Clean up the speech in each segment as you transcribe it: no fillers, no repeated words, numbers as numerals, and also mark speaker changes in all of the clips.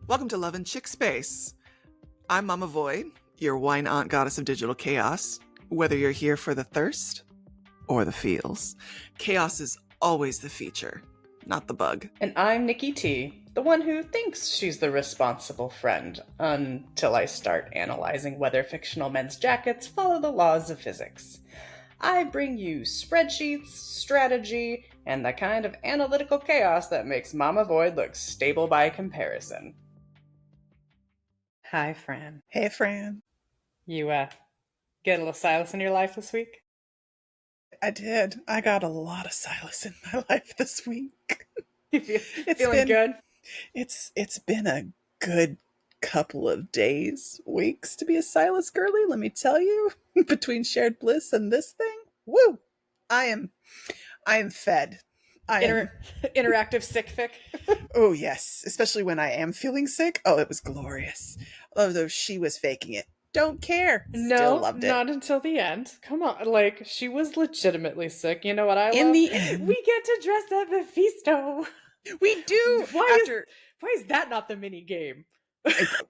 Speaker 1: Welcome to Love and Chick Space. I'm Mama Void, your wine aunt goddess of digital chaos. Whether you're here for the thirst or the feels, chaos is always the feature, not the bug.
Speaker 2: And I'm Nikki T, the one who thinks she's the responsible friend, until I start analyzing whether fictional men's jackets follow the laws of physics. I bring you spreadsheets, strategy, and the kind of analytical chaos that makes Mama Void look stable by comparison. Hi, Fran.
Speaker 3: Hey, Fran.
Speaker 2: You, get a little Sylus in your life this week?
Speaker 3: I did. I got a lot of Sylus in my life this week.
Speaker 2: Feeling good?
Speaker 3: It's been a good couple of days, weeks to be a Sylus girly, let me tell you. Between shared bliss and this thing, woo! I am fed.
Speaker 2: Interactive Sickfic.
Speaker 3: Oh yes, especially when I am feeling sick. Oh, it was glorious. Although she was faking it. Don't care. Still loved it.
Speaker 2: Not until the end. Come on, like, she was legitimately sick. You know what I love?
Speaker 3: In the end.
Speaker 2: We get to dress up Mephisto.
Speaker 3: We do!
Speaker 2: Why is that not the mini game?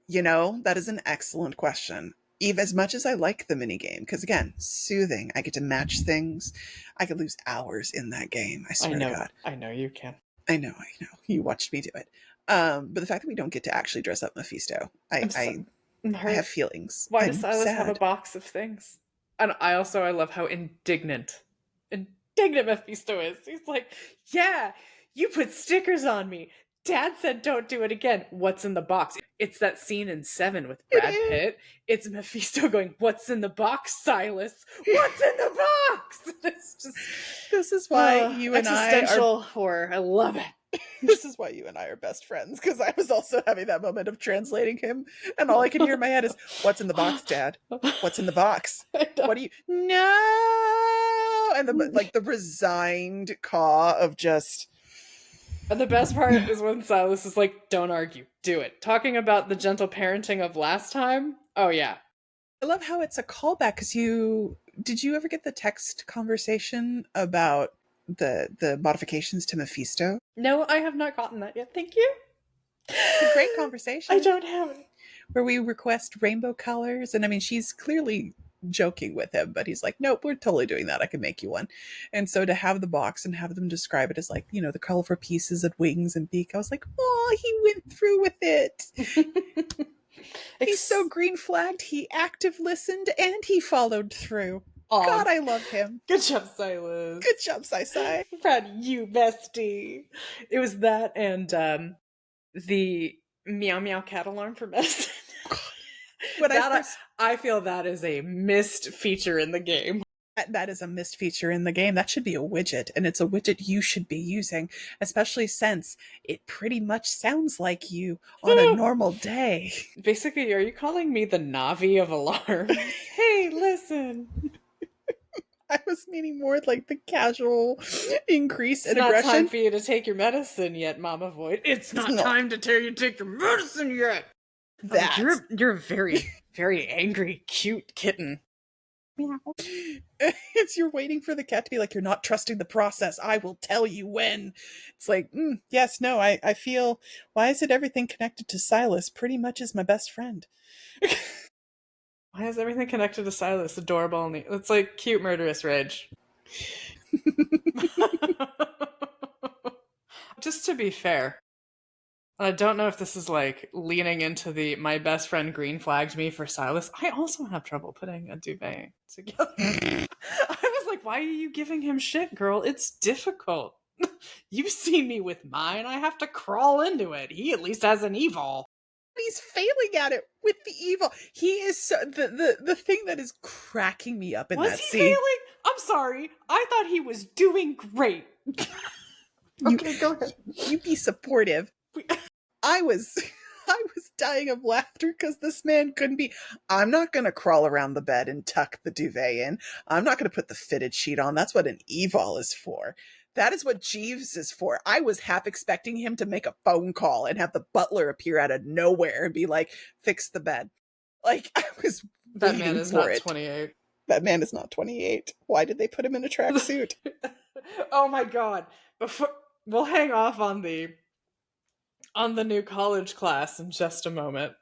Speaker 3: You know, that is an excellent question. Even as much as I like the mini game, because again, soothing. I get to match things. I could lose hours in that game. I swear to God.
Speaker 2: I know you can.
Speaker 3: I know. You watched me do it. But the fact that we don't get to actually dress up Mephisto, I have feelings.
Speaker 2: Why does Sylus have a box of things? And I love how indignant Mephisto is. He's like, yeah, you put stickers on me. Dad said don't do it again. What's in the box? It's that scene in Seven with Brad Pitt. It's Mephisto going, what's in the box, Sylus? What's in the box? It's just...
Speaker 3: This is why you and I are...
Speaker 2: Existential horror. I love it.
Speaker 3: This is why you and I are best friends, because I was also having that moment of translating him, and all I can hear in my head is, what's in the box, Dad? What's in the box? What do you... No! And the resigned caw of just...
Speaker 2: And the best part is when Sylus is like, don't argue, do it. Talking about the gentle parenting of last time. Oh, yeah.
Speaker 3: I love how it's a callback, because did you ever get the text conversation about the modifications to Mephisto?
Speaker 2: No, I have not gotten that yet. Thank you.
Speaker 3: It's a great conversation.
Speaker 2: I don't have it.
Speaker 3: Where we request rainbow colors. And I mean, she's clearly joking with him, but he's like, nope, we're totally doing that. I can make you one. And so to have the box and have them describe it as like, you know, the colorful pieces and wings and beak, I was like, oh, he went through with it. He's so green flagged. He active listened and he followed through. Oh, God, I love him.
Speaker 2: Good job, Sylus.
Speaker 3: Good job, Sai.
Speaker 2: Proud of you, bestie. It was that and the meow meow cat alarm for medicine. I feel that is a missed feature in the game.
Speaker 3: That is a missed feature in the game. That should be a widget, and it's a widget you should be using, especially since it pretty much sounds like you on a normal day.
Speaker 2: Basically, are you calling me the Navi of alarms? Hey, listen.
Speaker 3: I was meaning more like the casual increase in aggression.
Speaker 2: It's not time for you to take your medicine yet, Mama Void. It's not time to tell you to take your medicine yet. You're a very, very angry, cute kitten.
Speaker 3: It's you're waiting for the cat to be like, you're not trusting the process. I will tell you when. It's like, yes, no, I feel, why is it everything connected to Sylus pretty much is my best friend?
Speaker 2: Why is everything connected to Sylus adorable? And it's like cute murderous rage. Just to be fair, I don't know if this is like leaning into my best friend green flagged me for Sylus. I also have trouble putting a duvet together. I was like, why are you giving him shit, girl? It's difficult. You've seen me with mine. I have to crawl into it. He at least has an evil.
Speaker 3: He's failing at it with the evil. He is so, the thing that is cracking me up in that scene.
Speaker 2: Was he failing? I'm sorry. I thought he was doing great. Okay, go ahead.
Speaker 3: You be supportive. I was dying of laughter because this man couldn't be. I'm not going to crawl around the bed and tuck the duvet in. I'm not going to put the fitted sheet on. That's what an evil is for. That is what Jeeves is for. I was half expecting him to make a phone call and have the butler appear out of nowhere and be like, fix the bed. Like, I was
Speaker 2: That man is not 28.
Speaker 3: That man is not 28. Why did they put him in a tracksuit?
Speaker 2: Oh my God. We'll hang off on on the new college class in just a moment.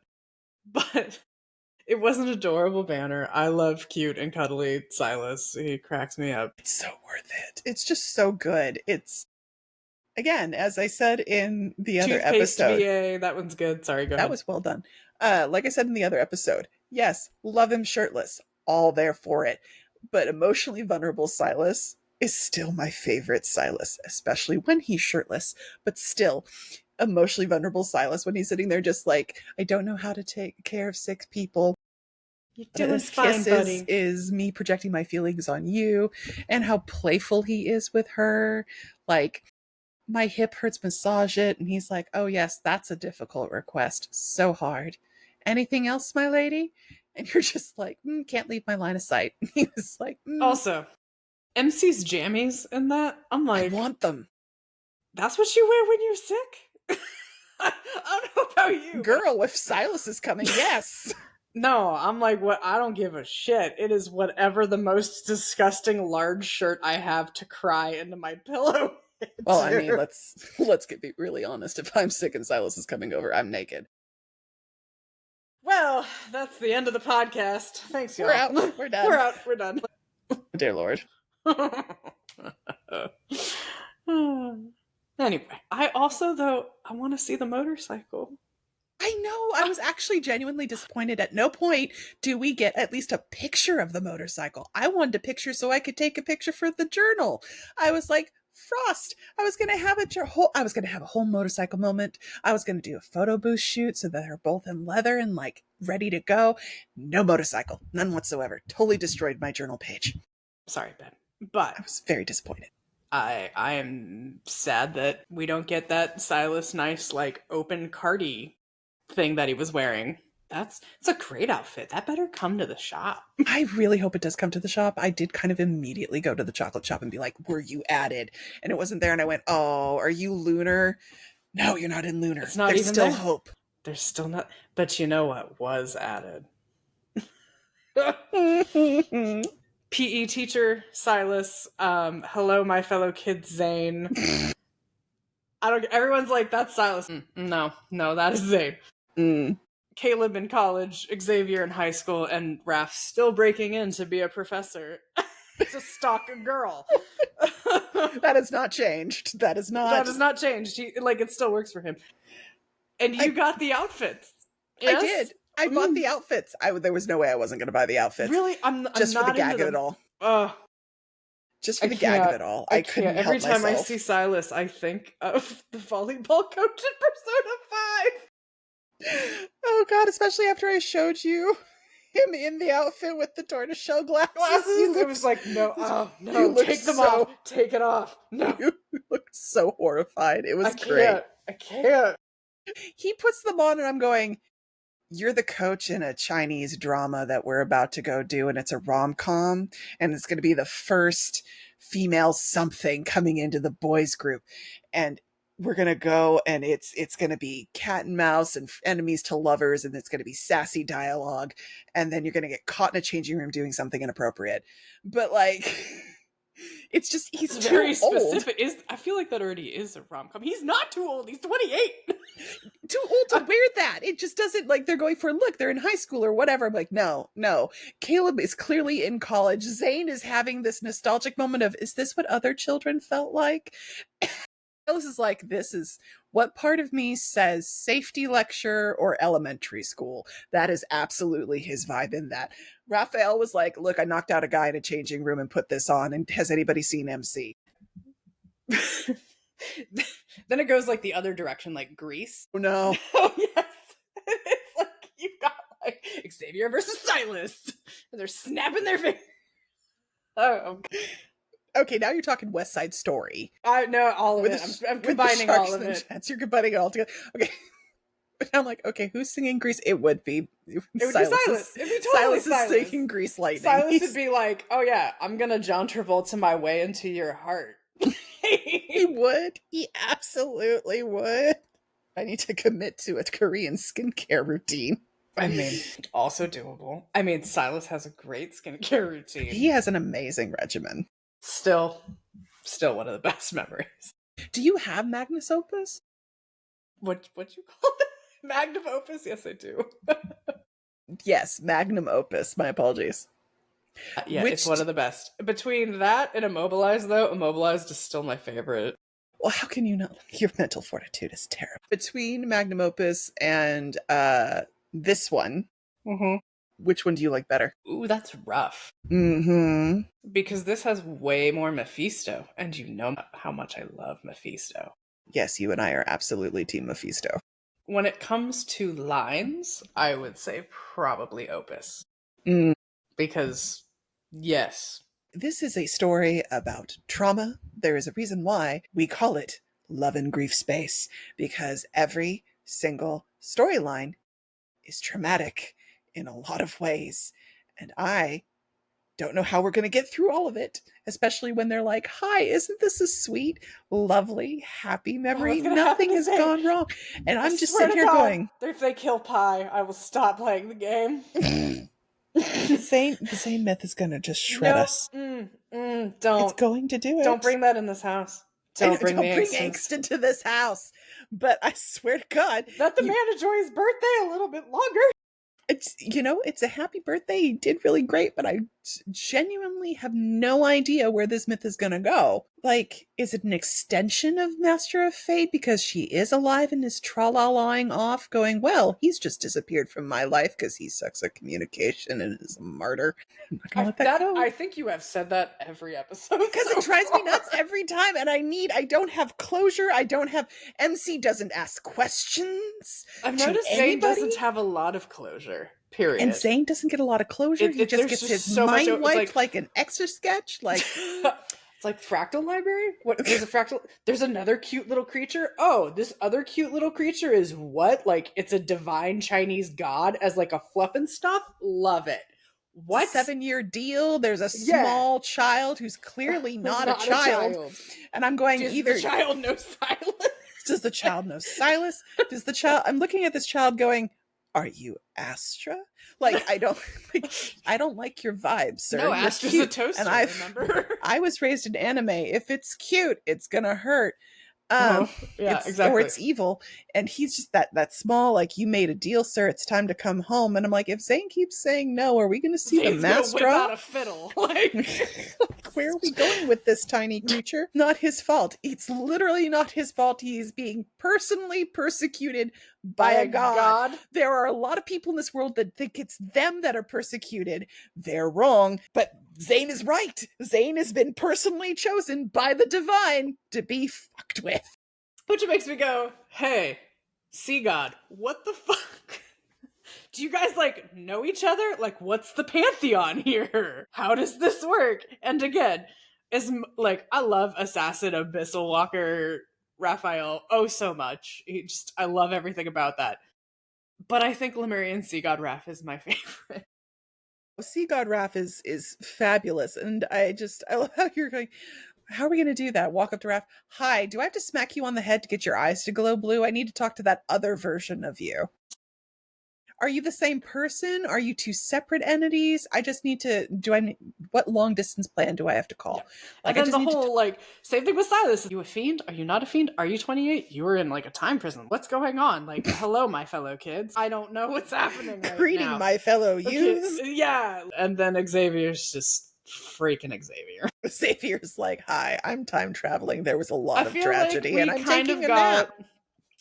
Speaker 2: But it was an adorable banner. I love cute and cuddly Sylus. He cracks me up.
Speaker 3: It's so worth it. It's just so good. It's, again, as I said in the other
Speaker 2: Toothpaste
Speaker 3: episode.
Speaker 2: VA, that one's good. Sorry, go ahead.
Speaker 3: That was well done. Like I said in the other episode, yes, love him shirtless. All there for it. But emotionally vulnerable Sylus is still my favorite Sylus, especially when he's shirtless. But still, emotionally vulnerable Sylus when he's sitting there just like, I don't know how to take care of sick people.
Speaker 2: You're doing
Speaker 3: This
Speaker 2: fine,
Speaker 3: kiss
Speaker 2: buddy.
Speaker 3: is me projecting my feelings on you, and how playful he is with her. Like, my hip hurts, massage it. And he's like, oh yes, that's a difficult request. So hard. Anything else, my lady? And you're just like, can't leave my line of sight. He was like,
Speaker 2: Also, MC's jammies in that. I'm
Speaker 3: I
Speaker 2: like,
Speaker 3: want them.
Speaker 2: that's what you wear when you're sick? I don't know about you.
Speaker 3: Girl, if Sylus is coming, yes.
Speaker 2: No, I'm like, what? I don't give a shit. It is whatever the most disgusting large shirt I have to cry into my pillow.
Speaker 3: Well, I mean, let's be really honest. If I'm sick and Sylus is coming over, I'm naked.
Speaker 2: Well, that's the end of the podcast. Thanks, y'all.
Speaker 3: We're out. We're done.
Speaker 2: We're out. We're done.
Speaker 3: Dear Lord.
Speaker 2: Anyway, I also, though, I want to see the motorcycle.
Speaker 3: I know. I was actually genuinely disappointed. At no point do we get at least a picture of the motorcycle. I wanted a picture so I could take a picture for the journal. I was like, Frost, I was going to have a whole motorcycle moment. I was going to do a photo booth shoot so that they're both in leather and like ready to go. No motorcycle, none whatsoever. Totally destroyed my journal page.
Speaker 2: Sorry, Ben, but
Speaker 3: I was very disappointed.
Speaker 2: I am sad that we don't get that Silas nice like open cardi thing that he was wearing. It's a great outfit. That better come to the shop.
Speaker 3: I really hope it does come to the shop. I did kind of immediately go to the chocolate shop and be like, were you added? And it wasn't there. And I went, oh, are you Lunar? No, you're not in Lunar.
Speaker 2: It's not
Speaker 3: There's
Speaker 2: even
Speaker 3: still
Speaker 2: there.
Speaker 3: hope.
Speaker 2: There's still not. But you know what was added? PE teacher Silas. Hello, my fellow kid Zayne. Everyone's like, that's Silas. No, that is Zayne. Caleb in college, Xavier in high school, and Raph still breaking in to be a professor. To stalk a girl.
Speaker 3: That has not changed. That has not
Speaker 2: changed. It still works for him. And you got the outfits. Yes?
Speaker 3: I did. I bought the outfits. There was no way I wasn't going to buy the outfits.
Speaker 2: Really? I'm
Speaker 3: just
Speaker 2: not
Speaker 3: for the gag of it all. Just for the gag of it all. I couldn't help
Speaker 2: Every time
Speaker 3: myself.
Speaker 2: I see Silas, I think of the volleyball coach in Persona 5.
Speaker 3: Oh God, especially after I showed you him in the outfit with the tortoiseshell glasses.
Speaker 2: It was like, no, take them off. Take it off. No.
Speaker 3: You looked so horrified. It was great.
Speaker 2: I can't.
Speaker 3: He puts them on and I'm going, you're the coach in a Chinese drama that we're about to go do, and it's a rom-com, and it's going to be the first female something coming into the boys group. And we're going to go, and it's going to be cat and mouse and enemies to lovers, and it's going to be sassy dialogue, and then you're going to get caught in a changing room doing something inappropriate. But like, it's just, he's
Speaker 2: very
Speaker 3: too
Speaker 2: specific. I feel like that already is a rom-com. He's not too old. He's 28.
Speaker 3: Too old to wear that. It just doesn't, like, they're going for, look, they're in high school or whatever. I'm like, no. Caleb is clearly in college. Zayne is having this nostalgic moment of, is this what other children felt like? Silas is like, this is what part of me says safety lecture or elementary school. That is absolutely his vibe in that. Rafayel was like, look, I knocked out a guy in a changing room and put this on. And has anybody seen MC?
Speaker 2: Then it goes like the other direction, like Grease.
Speaker 3: Oh no.
Speaker 2: Oh yes. It's like you've got like Xavier versus Silas. And they're snapping their fingers. Oh,
Speaker 3: okay, now you're talking West Side Story.
Speaker 2: I know all of it. I'm combining all of it.
Speaker 3: You're combining it all together. Okay. But I'm like, okay, who's singing Grease? It would be
Speaker 2: Silas. It'd be totally
Speaker 3: Silas is singing Grease Lightning.
Speaker 2: Silas would be like, oh yeah, I'm gonna John Travolta my way into your heart.
Speaker 3: He would. He absolutely would. I need to commit to a Korean skincare routine.
Speaker 2: I mean, also doable. I mean, Silas has a great skincare routine.
Speaker 3: He has an amazing regimen.
Speaker 2: Still one of the best memories.
Speaker 3: Do you have Magnus Opus?
Speaker 2: what you call it? Magnum opus? Yes, I do.
Speaker 3: Yes, magnum opus. My apologies.
Speaker 2: Yeah, it's one of the best. Between that and Immobilized, though, Immobilized is still my favorite.
Speaker 3: Well, how can you not? Your mental fortitude is terrible. Between magnum opus and this one, which one do you like better?
Speaker 2: Ooh, that's rough.
Speaker 3: Mm-hmm.
Speaker 2: Because this has way more Mephisto, and you know how much I love Mephisto.
Speaker 3: Yes, you and I are absolutely Team Mephisto.
Speaker 2: When it comes to lines, I would say probably Opus.
Speaker 3: Mm.
Speaker 2: Because, yes.
Speaker 3: This is a story about trauma. There is a reason why we call it Love and Grief Space, because every single storyline is traumatic in a lot of ways. And I don't know how we're going to get through all of it, especially when they're like, hi, isn't this a sweet, lovely, happy memory? Nothing has gone wrong. And I'm just sitting here going,
Speaker 2: if they kill Pi, I will stop playing the game.
Speaker 3: the Zayne myth is going to just shred us.
Speaker 2: Don't.
Speaker 3: It's going to do it.
Speaker 2: Don't bring that in this house. Don't bring
Speaker 3: angst into this house. But I swear to God.
Speaker 2: Let the man enjoy his birthday a little bit longer.
Speaker 3: It's a happy birthday. He did really great, but I genuinely have no idea where this myth is going to go. Like, is it an extension of Master of Fate because she is alive and is tra-la-laing off going, well, he's just disappeared from my life because he sucks at communication and is a martyr. I'm not gonna let that go.
Speaker 2: I think you have said that every episode.
Speaker 3: Because it drives me nuts every time, and I don't have closure. I don't have, MC doesn't ask questions.
Speaker 2: I've noticed Zayne doesn't have a lot of closure. Period.
Speaker 3: And Zayne doesn't get a lot of closure. He just gets his mind wiped like an Etch-a-Sketch. Like
Speaker 2: it's like Fractal Library. What? There's a fractal. There's another cute little creature. Oh, this other cute little creature is what? Like it's a divine Chinese god as like a fluff and stuff. Love it. What?
Speaker 3: 7-year deal. There's a small child who's clearly not a child. And I'm going,
Speaker 2: does
Speaker 3: either
Speaker 2: the child know Silas?
Speaker 3: Does the child know Silas? Does the child? I'm looking at this child going, are you Astra? Like I don't like your vibes, sir.
Speaker 2: No, Astra's a toaster. And remember,
Speaker 3: I was raised in anime. If it's cute, it's gonna hurt.
Speaker 2: Yeah, exactly.
Speaker 3: Or it's evil. And he's just that small, like, you made a deal, sir. It's time to come home. And I'm like, if Zayne keeps saying no, are we going to see the master?
Speaker 2: Whip out a fiddle. Like,
Speaker 3: where are we going with this tiny creature? Not his fault. It's literally not his fault. He's being personally persecuted by a god. There are a lot of people in this world that think it's them that are persecuted. They're wrong. But Zayne is right. Zayne has been personally chosen by the divine to be fucked with.
Speaker 2: Which makes me go, hey, sea god, what the fuck? Do you guys, like, know each other? Like, what's the pantheon here? How does this work? And again, I love Assassin Abyssal Walker Rafayel so much. I love everything about that. But I think Lemurian Sea God Raph is my favorite.
Speaker 3: Sea God Raph is fabulous, and I love how you're going, how are we going to do that? Walk up to Raph, hi, do I have to smack you on the head to get your eyes to glow blue? I need to talk to that other version of you. Are you the same person? Are you two separate entities? I just need to, what long distance plan do I have to call?
Speaker 2: Yeah. Like, and then the whole, same thing with Silas. Are you a fiend? Are you not a fiend? Are you 28? You were in, like, a time prison. What's going on? Like, hello, my fellow kids. I don't know what's happening right
Speaker 3: Greeting,
Speaker 2: now.
Speaker 3: my fellow youths.
Speaker 2: Yeah. And then Xavier's just freaking Xavier.
Speaker 3: Xavier's like, hi, I'm time traveling. There was a lot of tragedy, and I'm taking a nap.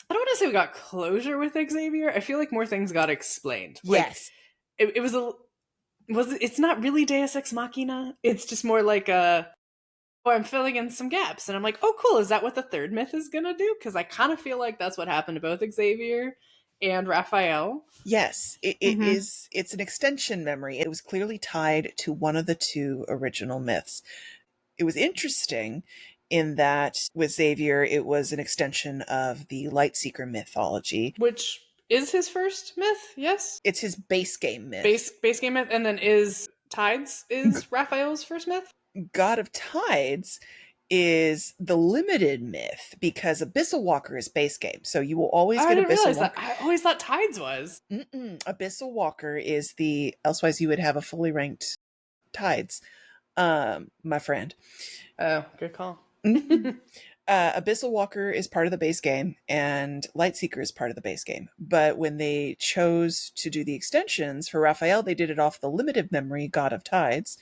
Speaker 2: I don't want to say we got closure with Xavier. I feel like more things got explained.
Speaker 3: Yes.
Speaker 2: Like, it's not really Deus Ex Machina. It's just more like I'm filling in some gaps. And I'm like, oh, cool. Is that what the third myth is going to do? Because I kind of feel like that's what happened to both Xavier and Rafayel.
Speaker 3: Yes, it is. It's an extension memory. It was clearly tied to one of the two original myths. It was interesting in that with Xavier, it was an extension of the Lightseeker mythology.
Speaker 2: Which is his first myth, yes?
Speaker 3: It's his base game myth.
Speaker 2: Base game myth, and then is Tides is Raphael's first myth?
Speaker 3: God of Tides is the limited myth because Abyssal Walker is base game. So you will always get Abyssal Walker.
Speaker 2: I always thought Tides was.
Speaker 3: Abyssal Walker is elsewise you would have a fully ranked Tides, my friend.
Speaker 2: Oh, good call.
Speaker 3: Abyssal Walker is part of the base game, and Lightseeker is part of the base game. But when they chose to do the extensions, for Rafayel, they did it off the limited memory, God of Tides.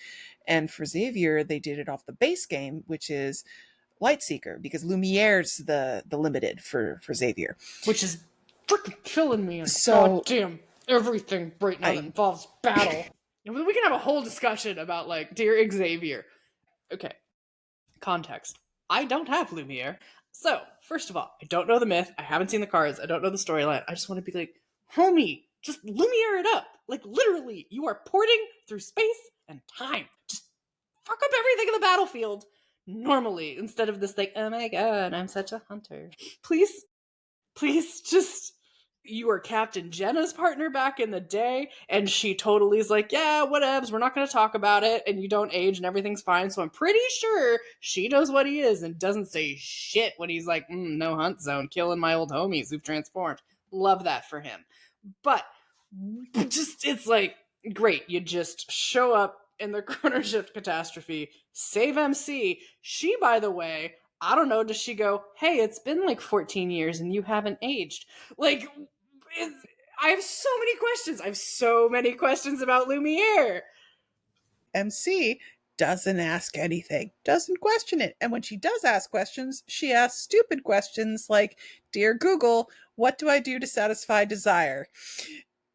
Speaker 3: And for Xavier, they did it off the base game, which is Lightseeker, because Lumiere's the limited for Xavier.
Speaker 2: Which is freaking killing me. And
Speaker 3: So-
Speaker 2: goddamn everything right now that involves battle. And we can have a whole discussion about, like, dear Xavier. Okay. Context. I don't have Lumiere. So, first of all, I don't know the myth. I haven't seen the cards. I don't know the storyline. I just want to be like, homie, just Lumiere it up. Like, literally, you are porting through space and time. Just fuck up everything in the battlefield normally, instead of this, like, oh my god, I'm such a hunter. Please, just... You were Captain Jenna's partner back in the day, and she totally is like, yeah, whatevs, we're not going to talk about it, and you don't age, and everything's fine, so I'm pretty sure she knows what he is and doesn't say shit when he's like, no hunt zone, killing my old homies who've transformed. Love that for him. But, just, it's like, great, you just show up in the Chrono Shift catastrophe, save MC. She, by the way... I don't know, does she go, hey, it's been like 14 years and you haven't aged? Like, I have so many questions. I have so many questions about Lumiere.
Speaker 3: MC doesn't ask anything, doesn't question it. And when she does ask questions, she asks stupid questions like, dear Google, what do I do to satisfy desire?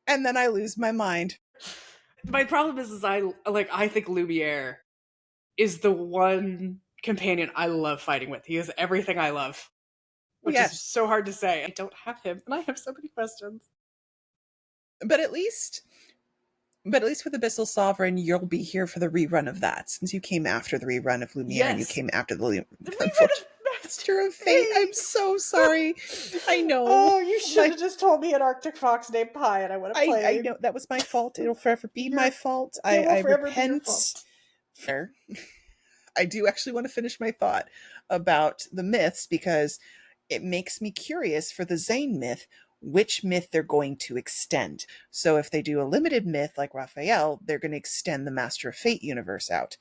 Speaker 3: And then I lose my mind.
Speaker 2: My problem is I think Lumiere is the one companion I love fighting with. He is everything I love. Which is so hard to say. I don't have him, and I have so many questions.
Speaker 3: But at least with Abyssal Sovereign, you'll be here for the rerun of that, since you came after the rerun of Lumiere, and you came after the rerun of Master of Fate. I'm so sorry. I know.
Speaker 2: Oh, you should have just told me an Arctic fox named Pi, and I would have played.
Speaker 3: I know, that was my fault. It'll forever be my fault. I repent. Fair. I do actually want to finish my thought about the myths, because it makes me curious for the Zayne myth, which myth they're going to extend. So if they do a limited myth like Rafayel, they're going to extend the Master of Fate universe out.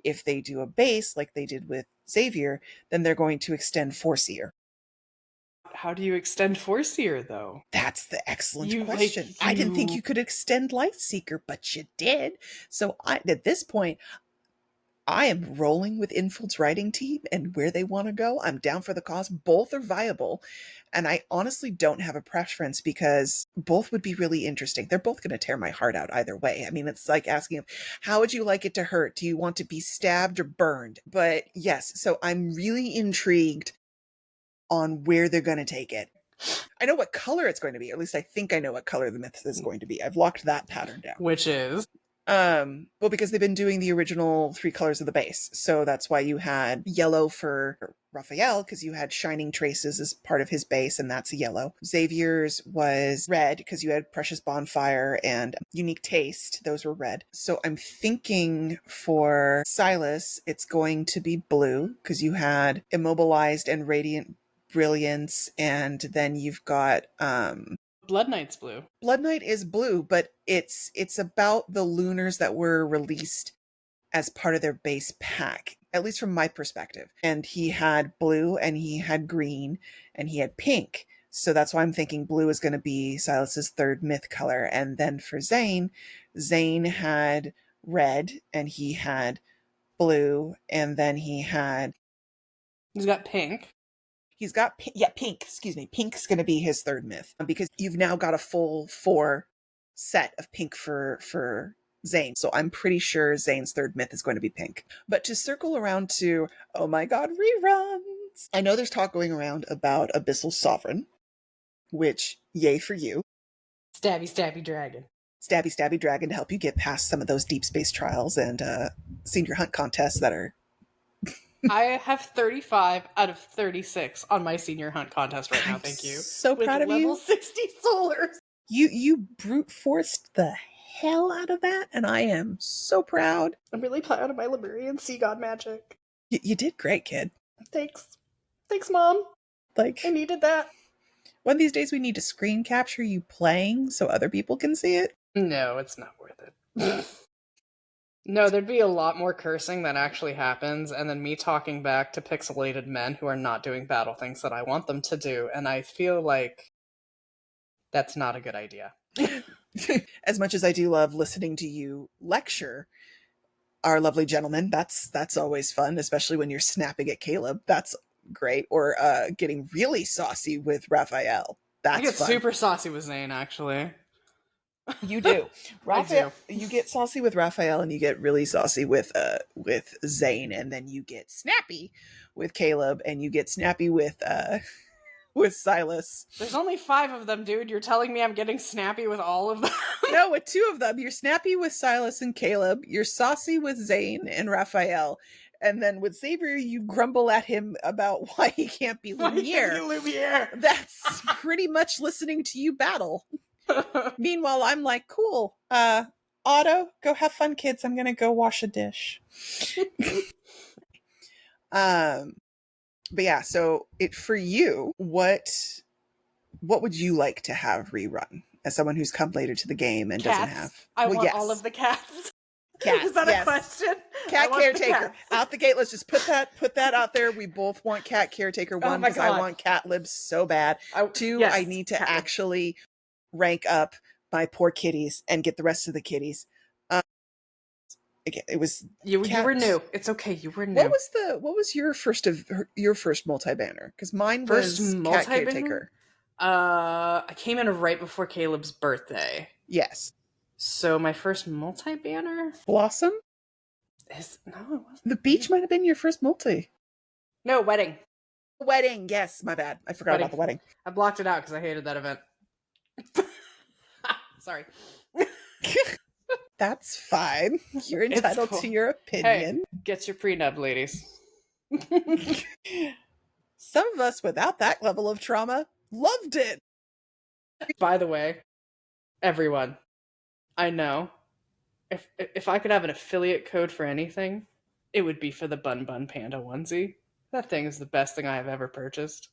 Speaker 3: If they do a base like they did with Xavier, then they're going to extend Foreseer.
Speaker 2: How do you extend Foreseer, though?
Speaker 3: That's the excellent question. I didn't think you could extend Lightseeker, but you did. So at this point, I am rolling with Infield's writing team and where they want to go. I'm down for the cause. Both are viable. And I honestly don't have a preference, because both would be really interesting. They're both going to tear my heart out either way. I mean, it's like asking, how would you like it to hurt? Do you want to be stabbed or burned? But yes, so I'm really intrigued on where they're going to take it. I know what color it's going to be. Or at least I think I know what color the myth is going to be. I've locked that pattern down.
Speaker 2: Which is?
Speaker 3: Well, because they've been doing the original 3 colors of the base. So that's why you had yellow for Rafayel, because you had Shining Traces as part of his base, and that's yellow. Xavier's was red, because you had Precious Bonfire and Unique Taste. Those were red. So I'm thinking for Sylus, it's going to be blue, because you had Immobilized and Radiant Brilliance, and then you've got
Speaker 2: Blood Knight's blue.
Speaker 3: Blood Knight is blue, but it's about the lunars that were released as part of their base pack, at least from my perspective. And he had blue, and he had green, and he had pink. So that's why I'm thinking blue is going to be Sylus's 3rd myth color. And then for Zayne had red, and he had blue, and then he's
Speaker 2: got pink.
Speaker 3: He's got pink. Excuse me. Pink's going to be his 3rd myth, because you've now got a full 4 set of pink for Zayne. So I'm pretty sure Zayne's 3rd myth is going to be pink. But to circle around to, oh my god, reruns. I know there's talk going around about Abyssal Sovereign, which, yay for you.
Speaker 2: Stabby, stabby dragon.
Speaker 3: Stabby, stabby dragon to help you get past some of those Deepspace trials and senior hunt contests that are...
Speaker 2: I have 35 out of 36 on my senior hunt contest right now. Thank you.
Speaker 3: So proud of you.
Speaker 2: Level 60 solars.
Speaker 3: You brute forced the hell out of that, and I am so proud.
Speaker 2: I'm really proud of my Lemurian sea god magic.
Speaker 3: You did great, kid.
Speaker 2: Thanks, Mom.
Speaker 3: Like,
Speaker 2: I needed that.
Speaker 3: One of these days we need to screen capture you playing so other people can see it.
Speaker 2: No, it's not worth it. No, there'd be a lot more cursing that actually happens, and then me talking back to pixelated men who are not doing battle things that I want them to do, and I feel like that's not a good idea.
Speaker 3: As much as I do love listening to you lecture our lovely gentleman, that's always fun, especially when you're snapping at Caleb. That's great. Or getting really saucy with Raphael. That's
Speaker 2: I get
Speaker 3: fun.
Speaker 2: super saucy with Zayne, actually.
Speaker 3: You do.
Speaker 2: I do.
Speaker 3: You get saucy with Raphael, and you get really saucy with Zayne, and then you get snappy with Caleb, and you get snappy with Sylus.
Speaker 2: There's only 5 of them, dude. You're telling me I'm getting snappy with all of them?
Speaker 3: No, with 2 of them. You're snappy with Sylus and Caleb. You're saucy with Zayne and Raphael. And then with Xavier, you grumble at him about why he can't be Lumiere. That's pretty much listening to you battle. Meanwhile, I'm like, cool. Otto, go have fun, kids. I'm gonna go wash a dish. But yeah, so for you, what would you like to have rerun as someone who's come later to the game and
Speaker 2: cats.
Speaker 3: doesn't have?
Speaker 2: I want all of the cats.
Speaker 3: Cats.
Speaker 2: Is that a question?
Speaker 3: Cat caretaker. Out the gate, let's just put that out there. We both want cat caretaker. 1, because I want cat libs so bad. 2, yes, I need to actually rank up my poor kitties and get the rest of the kitties. Again, it was
Speaker 2: you were new. It's okay. You were new.
Speaker 3: What was your first multi-banner? Because mine was cat caretaker.
Speaker 2: I came in right before Caleb's birthday.
Speaker 3: Yes.
Speaker 2: So my first multi-banner?
Speaker 3: Blossom?
Speaker 2: No, it wasn't.
Speaker 3: The beach might have been your first multi.
Speaker 2: No, wedding.
Speaker 3: Wedding, yes, my bad. I forgot about the wedding.
Speaker 2: I blocked it out because I hated that event. Sorry.
Speaker 3: That's fine. You're entitled to your opinion.
Speaker 2: Hey, get your prenup, ladies.
Speaker 3: Some of us without that level of trauma loved it.
Speaker 2: By the way, everyone, I know if I could have an affiliate code for anything, it would be for the Bun Bun Panda onesie. That thing is the best thing I have ever purchased.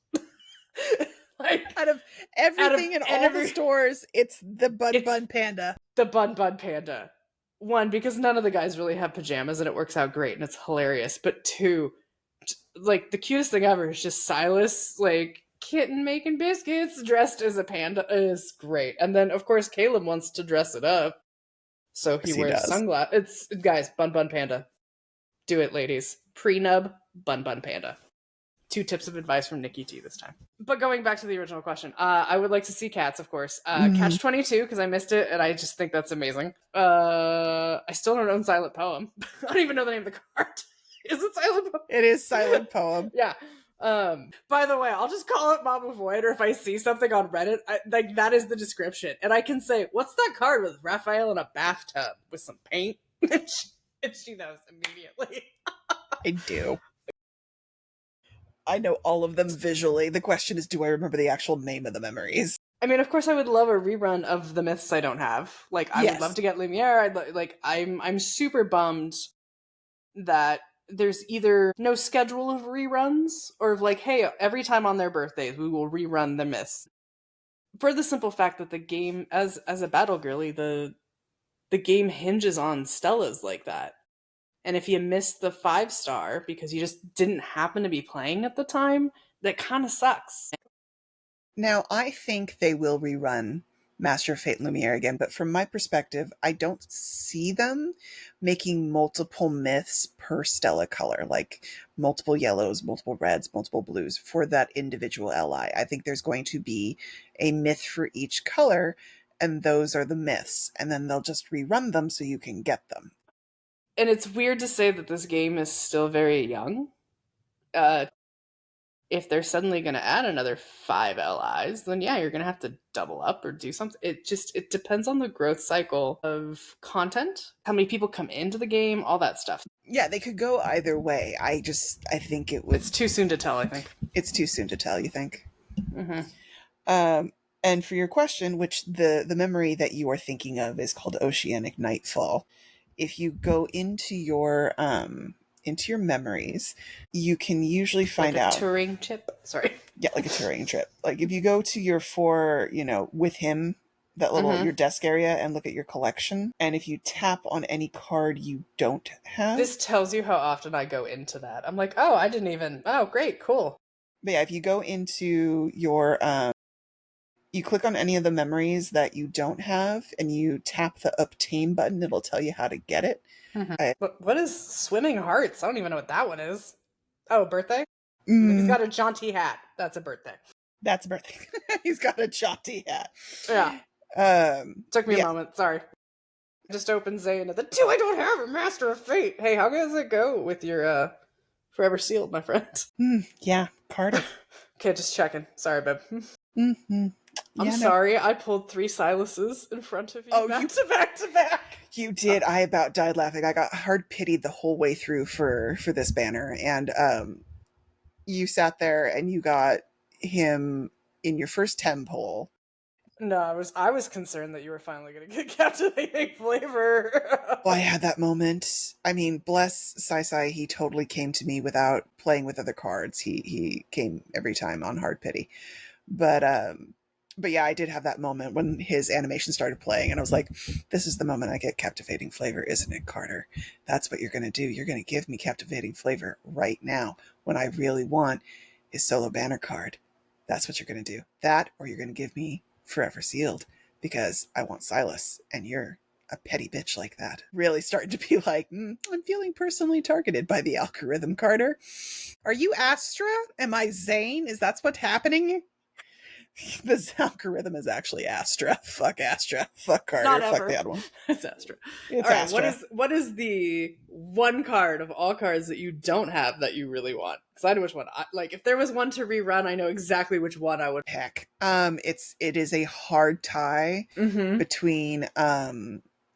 Speaker 2: Like,
Speaker 3: out of everything in all the stores, it's the Bun Bun Panda.
Speaker 2: The Bun Bun Panda. 1, because none of the guys really have pajamas and it works out great and it's hilarious. But 2, like, the cutest thing ever is just Sylus, like, kitten making biscuits dressed as a panda is great. And then, of course, Caleb wants to dress it up. So he wears sunglasses. Guys, Bun Bun Panda. Do it, ladies. Pre-nub, Bun Bun Panda. 2 tips of advice from Nikki T this time. But going back to the original question, I would like to see cats, of course. Catch 22, because I missed it, and I just think that's amazing. I still don't own Silent Poem. I don't even know the name of the card. Is it Silent Poem?
Speaker 3: It is Silent Poem.
Speaker 2: Yeah. By the way, I'll just call it Mama Void, or if I see something on Reddit, like, that is the description. And I can say, what's that card with Rafayel in a bathtub with some paint? And she knows immediately.
Speaker 3: I do. I know all of them visually. The question is, do I remember the actual name of the memories?
Speaker 2: I mean, of course, I would love a rerun of the myths I don't have. Like, I would love to get Lumiere. I'm super bummed that there's either no schedule of reruns, or like, hey, every time on their birthdays, we will rerun the myths. For the simple fact that the game, as a battle girly, the game hinges on Stellas like that. And if you miss the 5-star because you just didn't happen to be playing at the time, that kind of sucks.
Speaker 3: Now, I think they will rerun Master of Fate and Lumiere again, but from my perspective, I don't see them making multiple myths per Stella color, like multiple yellows, multiple reds, multiple blues for that individual LI. I think there's going to be a myth for each color, and those are the myths, and then they'll just rerun them so you can get them.
Speaker 2: And it's weird to say that this game is still very young. If they're suddenly going to add another 5 LIs, then yeah, you're going to have to double up or do something. It depends on the growth cycle of content, how many people come into the game, all that stuff.
Speaker 3: Yeah, they could go either way. I think it would...
Speaker 2: It's too soon to tell, I think.
Speaker 3: It's too soon to tell, you think?
Speaker 2: Mm-hmm.
Speaker 3: And for your question, which the memory that you are thinking of is called Oceanic Nightfall. If you go into your memories, you can usually find out...
Speaker 2: Like a Turing chip? Sorry.
Speaker 3: Yeah, like a Turing chip. Like if you go to your 4, with him that little your desk area and look at your collection. And if you tap on any card you don't have,
Speaker 2: This tells you how often I go into that. I'm like, oh, I didn't even. Oh, great, cool.
Speaker 3: But yeah, if you go into your you click on any of the memories that you don't have and you tap the obtain button, it'll tell you how to get it.
Speaker 2: What is Swimming Hearts? I don't even know what that one is. Oh, birthday? He's
Speaker 3: Mm,
Speaker 2: got a jaunty hat. That's a birthday.
Speaker 3: that's a birthday. He's got a jaunty hat.
Speaker 2: Yeah. Took me
Speaker 3: yeah.
Speaker 2: a moment. Sorry. I just opened Zayne and the two I don't have a Master of Fate. Hey, how does it go with your Forever Sealed, my friend?
Speaker 3: Yeah, Carter.
Speaker 2: Okay, just checking. Sorry, babe.
Speaker 3: Mm-hmm.
Speaker 2: I'm sorry, I pulled 3 Siluses in front of you.
Speaker 3: Oh,
Speaker 2: back to back.
Speaker 3: You did. I about died laughing. I got hard pitied the whole way through for this banner, and you sat there and you got him in your first 10 poll.
Speaker 2: No, I was concerned that you were finally going to get captivating flavor.
Speaker 3: Well, I had that moment. I mean, bless Sai, he totally came to me without playing with other cards. He came every time on hard pity. But yeah, I did have that moment when his animation started playing, and I was like, this is the moment I get captivating flavor, isn't it, Carter? That's what you're going to do. You're going to give me captivating flavor right now when I really want his solo banner card. That's what you're going to do. That, or you're going to give me Forever Sealed because I want Sylus, and you're a petty bitch like that. Really starting to be like, I'm feeling personally targeted by the algorithm, Carter. Are you Astra? Am I Zayne? Is that what's happening? This algorithm is actually Astra. Fuck Astra. Fuck Carter. Fuck the other one.
Speaker 2: It's Astra.
Speaker 3: It's
Speaker 2: all right,
Speaker 3: Astra.
Speaker 2: What is the one card of all cards that you don't have that you really want? Because I know which one. If there was one to rerun, I know exactly which one I would.
Speaker 3: Heck, it is a hard tie between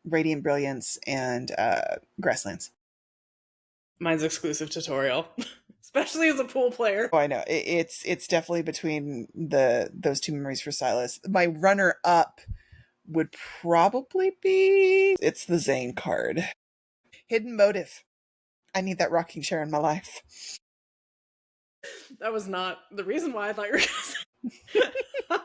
Speaker 3: Radiant Brilliance and Grasslands.
Speaker 2: Mine's exclusive tutorial. Especially as a pool player.
Speaker 3: Oh, I know. It's definitely between those two memories for Sylus. My runner-up would probably be... It's the Zayne card. Hidden Motive. I need that rocking chair in my life.
Speaker 2: That was not the reason why I thought you were going to say.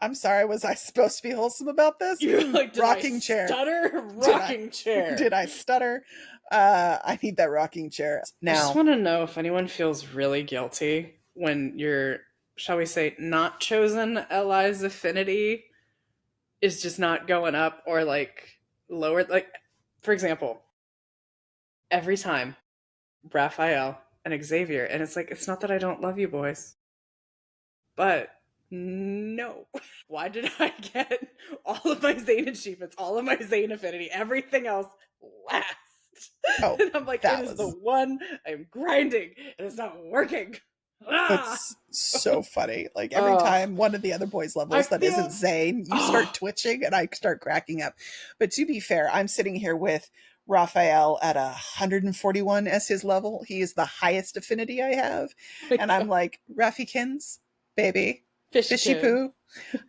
Speaker 3: I'm sorry, was I supposed to be wholesome about this?
Speaker 2: You're like,
Speaker 3: rocking chair.
Speaker 2: Stutter? Rocking chair.
Speaker 3: Did I stutter? I need that rocking chair. Now,
Speaker 2: I just want to know if anyone feels really guilty when your, shall we say, not chosen ally's affinity is just not going up or lower. For example, every time Rafayel and Xavier, and it's not that I don't love you boys, but no. Why did I get all of my Zayne achievements, all of my Zayne affinity, everything else last?
Speaker 3: Oh,
Speaker 2: and I'm like, it is the one I'm grinding, and it's not working.
Speaker 3: That's so funny. Like every time one of the other boys levels that isn't Zayne, you start twitching and I start cracking up. But to be fair, I'm sitting here with Rafayel at 141 as his level. He is the highest affinity I have. And I'm like, Rafikins, baby, fishy poo.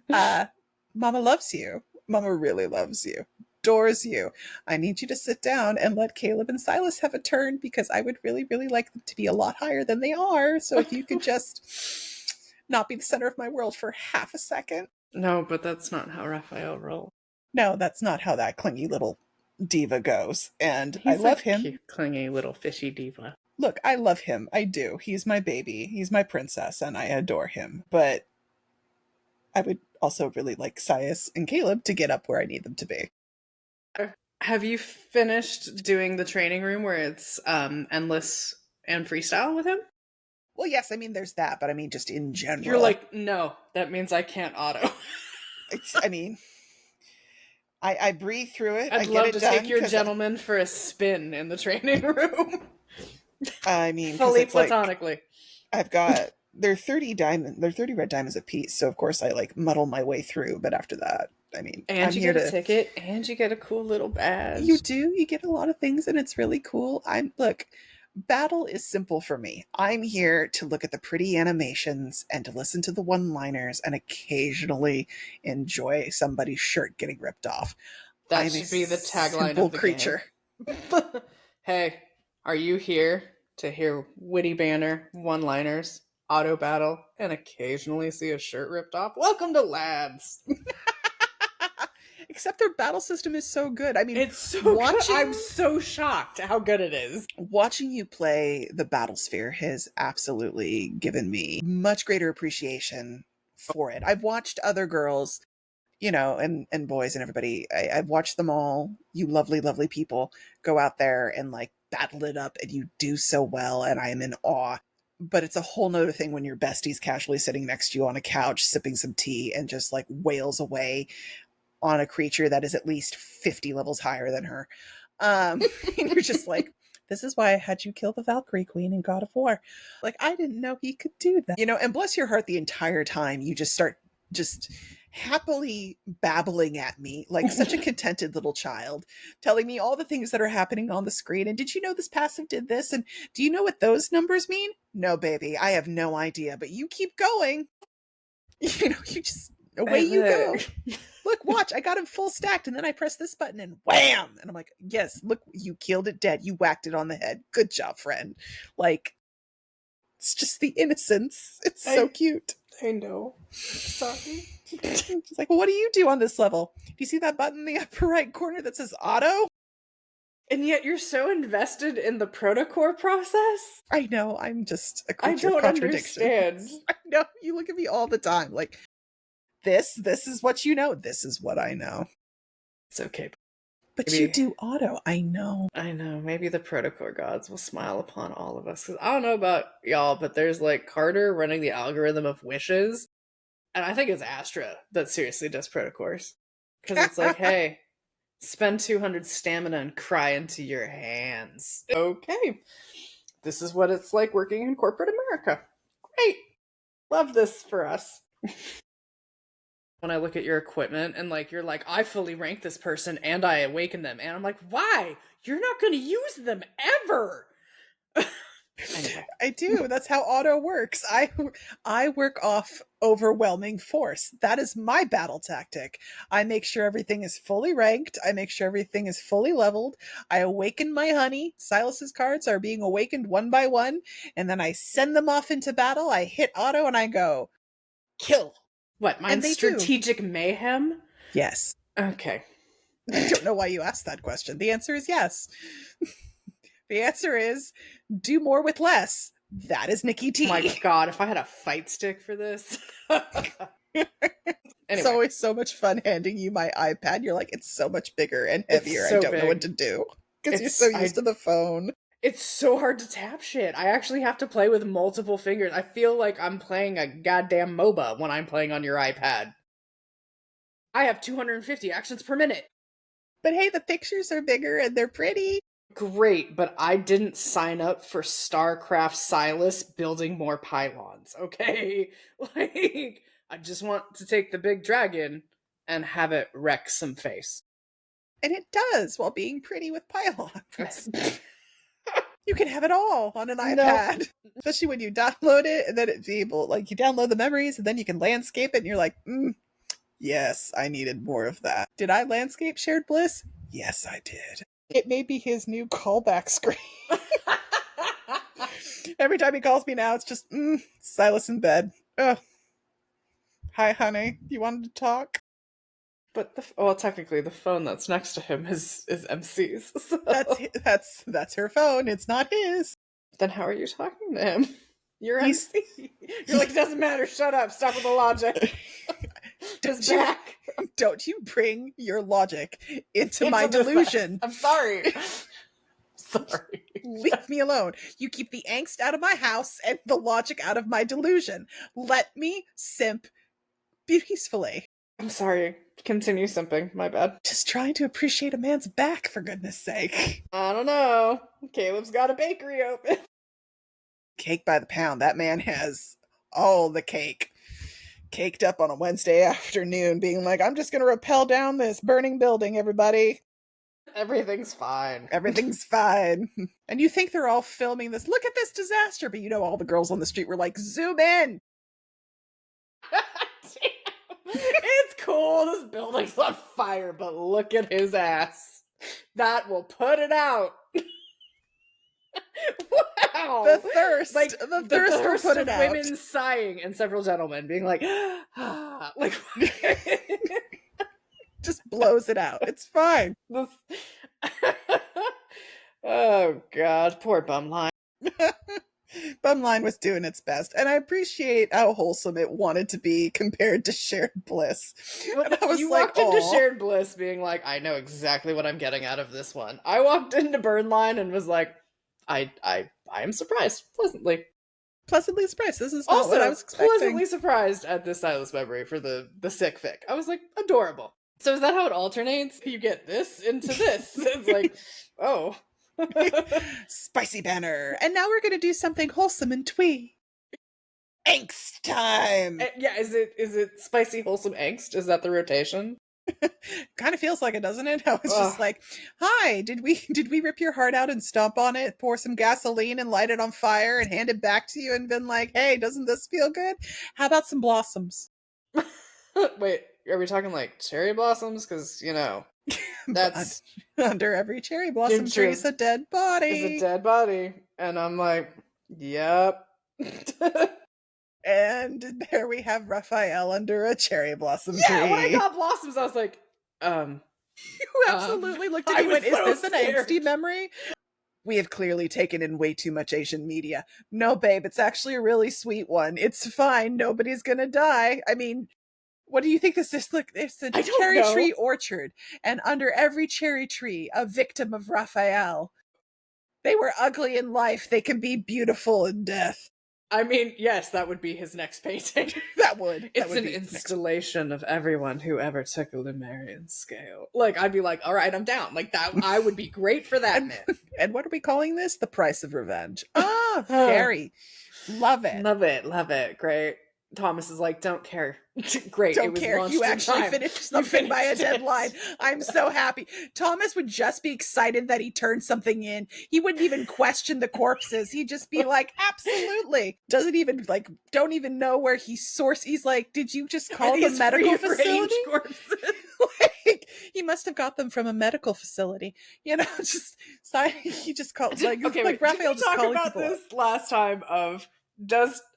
Speaker 3: Mama loves you. Mama really loves you. Adores you. I need you to sit down and let Caleb and Sylus have a turn because I would really, really like them to be a lot higher than they are. So if you could just not be the center of my world for half a second.
Speaker 2: No, but that's not how Rafayel rolls.
Speaker 3: No, that's not how that clingy little diva goes. And I love him.
Speaker 2: Cute, clingy little fishy diva.
Speaker 3: Look, I love him. I do. He's my baby. He's my princess and I adore him. But I would also really like Sylus and Caleb to get up where I need them to be.
Speaker 2: Have you finished doing the training room where it's endless and freestyle with him?
Speaker 3: Well, yes, I mean, there's that, but I mean, just in general.
Speaker 2: You're like, no, that means I can't auto.
Speaker 3: I mean, I breathe through it.
Speaker 2: I'd love to take your gentleman for a spin in the training room.
Speaker 3: I mean,
Speaker 2: fully platonically.
Speaker 3: I've got... They're 30 red diamonds a piece, so of course I muddle my way through, but after that, I mean,
Speaker 2: and I'm you get a ticket, and you get a cool little badge.
Speaker 3: You do, you get a lot of things, and it's really cool. Look, battle is simple for me. I'm here to look at the pretty animations and to listen to the one-liners and occasionally enjoy somebody's shirt getting ripped off.
Speaker 2: That should be the tagline of the creature. Hey, are you here to hear witty banner, one-liners, auto battle, and occasionally see a shirt ripped off? Welcome to Lads.
Speaker 3: Except their battle system is so good. I mean,
Speaker 2: It's so good.
Speaker 3: watching
Speaker 2: I'm so shocked how good it is.
Speaker 3: watching you play the Battlesphere has absolutely given me much greater appreciation for it. I've watched other girls, and boys and everybody. I've watched them all, you lovely, lovely people, go out there and like battle it up, and you do so well, and I am in awe. But it's a whole nother thing when your bestie's casually sitting next to you on a couch, sipping some tea, and just like wails away on a creature that is at least 50 levels higher than her. And you're just like, this is why I had you kill the Valkyrie Queen in God of War. Like, I didn't know he could do that. And bless your heart, the entire time you just start just happily babbling at me like such a contented little child, telling me all the things that are happening on the screen. And did you know this passive did this? And do you know what those numbers mean? No, baby, I have no idea, but you keep going. You just, away you go. Look, watch, I got him full stacked, and then I press this button and wham! And I'm like, yes, look, you killed it dead. You whacked it on the head. Good job, friend. Like, it's just the innocence. It's so cute.
Speaker 2: I know. Sorry.
Speaker 3: It's like, well, what do you do on this level? Do you see that button in the upper right corner that says auto?
Speaker 2: And yet you're so invested in the protocore process?
Speaker 3: I know, I'm just a creature
Speaker 2: I
Speaker 3: of
Speaker 2: don't
Speaker 3: contradictions.
Speaker 2: understand.
Speaker 3: I know, you look at me all the time like, this is what you know. This is what I know.
Speaker 2: It's okay.
Speaker 3: But maybe you do auto. I know.
Speaker 2: Maybe the protocore gods will smile upon all of us. Because I don't know about y'all, but there's like Carter running the algorithm of wishes. And I think it's Astra that seriously does protocores. Because it's like, hey, spend 200 stamina and cry into your hands. Okay. This is what it's like working in corporate America. Great. Love this for us. When I look at your equipment and like you're like, I fully rank this person and I awaken them, and I'm like, why? You're not going to use them ever. Anyway.
Speaker 3: I do. That's how auto works. I work off overwhelming force. That is my battle tactic. I make sure everything is fully ranked. I make sure everything is fully leveled. I awaken my honey. Sylus's cards are being awakened one by one, and then I send them off into battle. I hit auto and I go, kill.
Speaker 2: What, mine's strategic mayhem?
Speaker 3: Yes.
Speaker 2: Okay.
Speaker 3: I don't know why you asked that question. The answer is yes. The answer is do more with less. That is Nikki T.
Speaker 2: My God, if I had a fight stick for this. Anyway.
Speaker 3: It's always so much fun handing you my iPad. You're like, it's so much bigger and heavier. So I don't know what to do. Because you're so used to the phone.
Speaker 2: It's so hard to tap shit. I actually have to play with multiple fingers. I feel like I'm playing a goddamn MOBA when I'm playing on your iPad. I have 250 actions per minute.
Speaker 3: But hey, the pictures are bigger and they're pretty.
Speaker 2: Great, but I didn't sign up for StarCraft Sylus building more pylons, okay? Like, I just want to take the big dragon and have it wreck some face.
Speaker 3: And it does, while being pretty with pylons. You can have it all on an iPad. No. Especially when you download it, and then it's able, like, you download the memories, and then you can landscape it, and you're like, yes, I needed more of that. Did I landscape Shared Bliss? Yes, I did. It may be his new callback screen. Every time he calls me now, it's just, Sylus in bed. Oh. Hi, honey. You wanted to talk?
Speaker 2: But technically, the phone that's next to him is MC's. So.
Speaker 3: That's her phone. It's not his.
Speaker 2: Then how are you talking to him? You're MC. You're like, it doesn't matter. Shut up. Stop with the logic.
Speaker 3: Don't you bring your logic into my delusion.
Speaker 2: I'm sorry. Sorry.
Speaker 3: Leave me alone. You keep the angst out of my house and the logic out of my delusion. Let me simp peacefully.
Speaker 2: I'm sorry. Continue simping. My bad.
Speaker 3: Just trying to appreciate a man's back, for goodness sake.
Speaker 2: I don't know. Caleb's got a bakery open.
Speaker 3: Cake by the pound. That man has all the cake. Caked up on a Wednesday afternoon, being like, I'm just going to rappel down this burning building, everybody.
Speaker 2: Everything's fine.
Speaker 3: Everything's fine. And you think they're all filming this. Look at this disaster. But all the girls on the street were like, zoom in.
Speaker 2: It's cool. This building's on fire, but look at his ass. That will put it out. Wow.
Speaker 3: The thirst. Like, the thirst will put it out.
Speaker 2: Women sighing and several gentlemen being like, ah. Like,
Speaker 3: just blows it out. It's fine.
Speaker 2: Oh god, poor Bumline.
Speaker 3: Bumline was doing its best, and I appreciate how wholesome it wanted to be compared to shared bliss. And I was
Speaker 2: You
Speaker 3: like,
Speaker 2: walked into
Speaker 3: "Aw."
Speaker 2: shared bliss being like, I know exactly what I'm getting out of this one. I walked into Burnline and was like, I am surprised, pleasantly.
Speaker 3: Pleasantly surprised. This is not what I
Speaker 2: Also,
Speaker 3: was expecting.
Speaker 2: pleasantly surprised at this Sylus memory for the Sickfic. I was like, adorable. So is that how it alternates? You get this into this. It's like, oh.
Speaker 3: Spicy banner. And now we're going to do something wholesome and twee. Angst time.
Speaker 2: Yeah, is it spicy wholesome angst? Is that the rotation?
Speaker 3: Kind of feels like it, doesn't it? I was just like, hi, did we rip your heart out and stomp on it, pour some gasoline and light it on fire and hand it back to you and been like, hey, doesn't this feel good? How about some blossoms?
Speaker 2: Wait, are we talking like cherry blossoms? Because, you know, that's
Speaker 3: under every cherry blossom tree is a dead body.
Speaker 2: Is a dead body. And I'm like, yep.
Speaker 3: And there we have Rafayel under a cherry blossom tree.
Speaker 2: Yeah, when I got blossoms, I was like,
Speaker 3: You absolutely looked at me and went, is this an angsty memory? We have clearly taken in way too much Asian media. No, babe, it's actually a really sweet one. It's fine. Nobody's gonna die. I mean, what do you think this is? Look, it's a cherry tree orchard. And under every cherry tree, a victim of Raphael. They were ugly in life. They can be beautiful in death.
Speaker 2: I mean, yes, that would be his next painting.
Speaker 3: That would.
Speaker 2: It's an installation of everyone who ever took a Lemurian scale. Like, I'd be like, all right, I'm down. Like, that, I would be great for that, man.
Speaker 3: And what are we calling this? The Price of Revenge. Ah, very. Love it.
Speaker 2: Love it. Love it. Great. Thomas is like, don't care. Great.
Speaker 3: Don't care. You actually finished something by a deadline. I'm so happy. Thomas would just be excited that he turned something in. He wouldn't even question the corpses. He'd just be like, absolutely. Doesn't even don't even know where he sourced. He's like, did you just call the medical facility? Like, he must have got them from a medical facility. You know, he just called like,
Speaker 2: okay,
Speaker 3: like Raphael just calling people.
Speaker 2: We talked about this last time of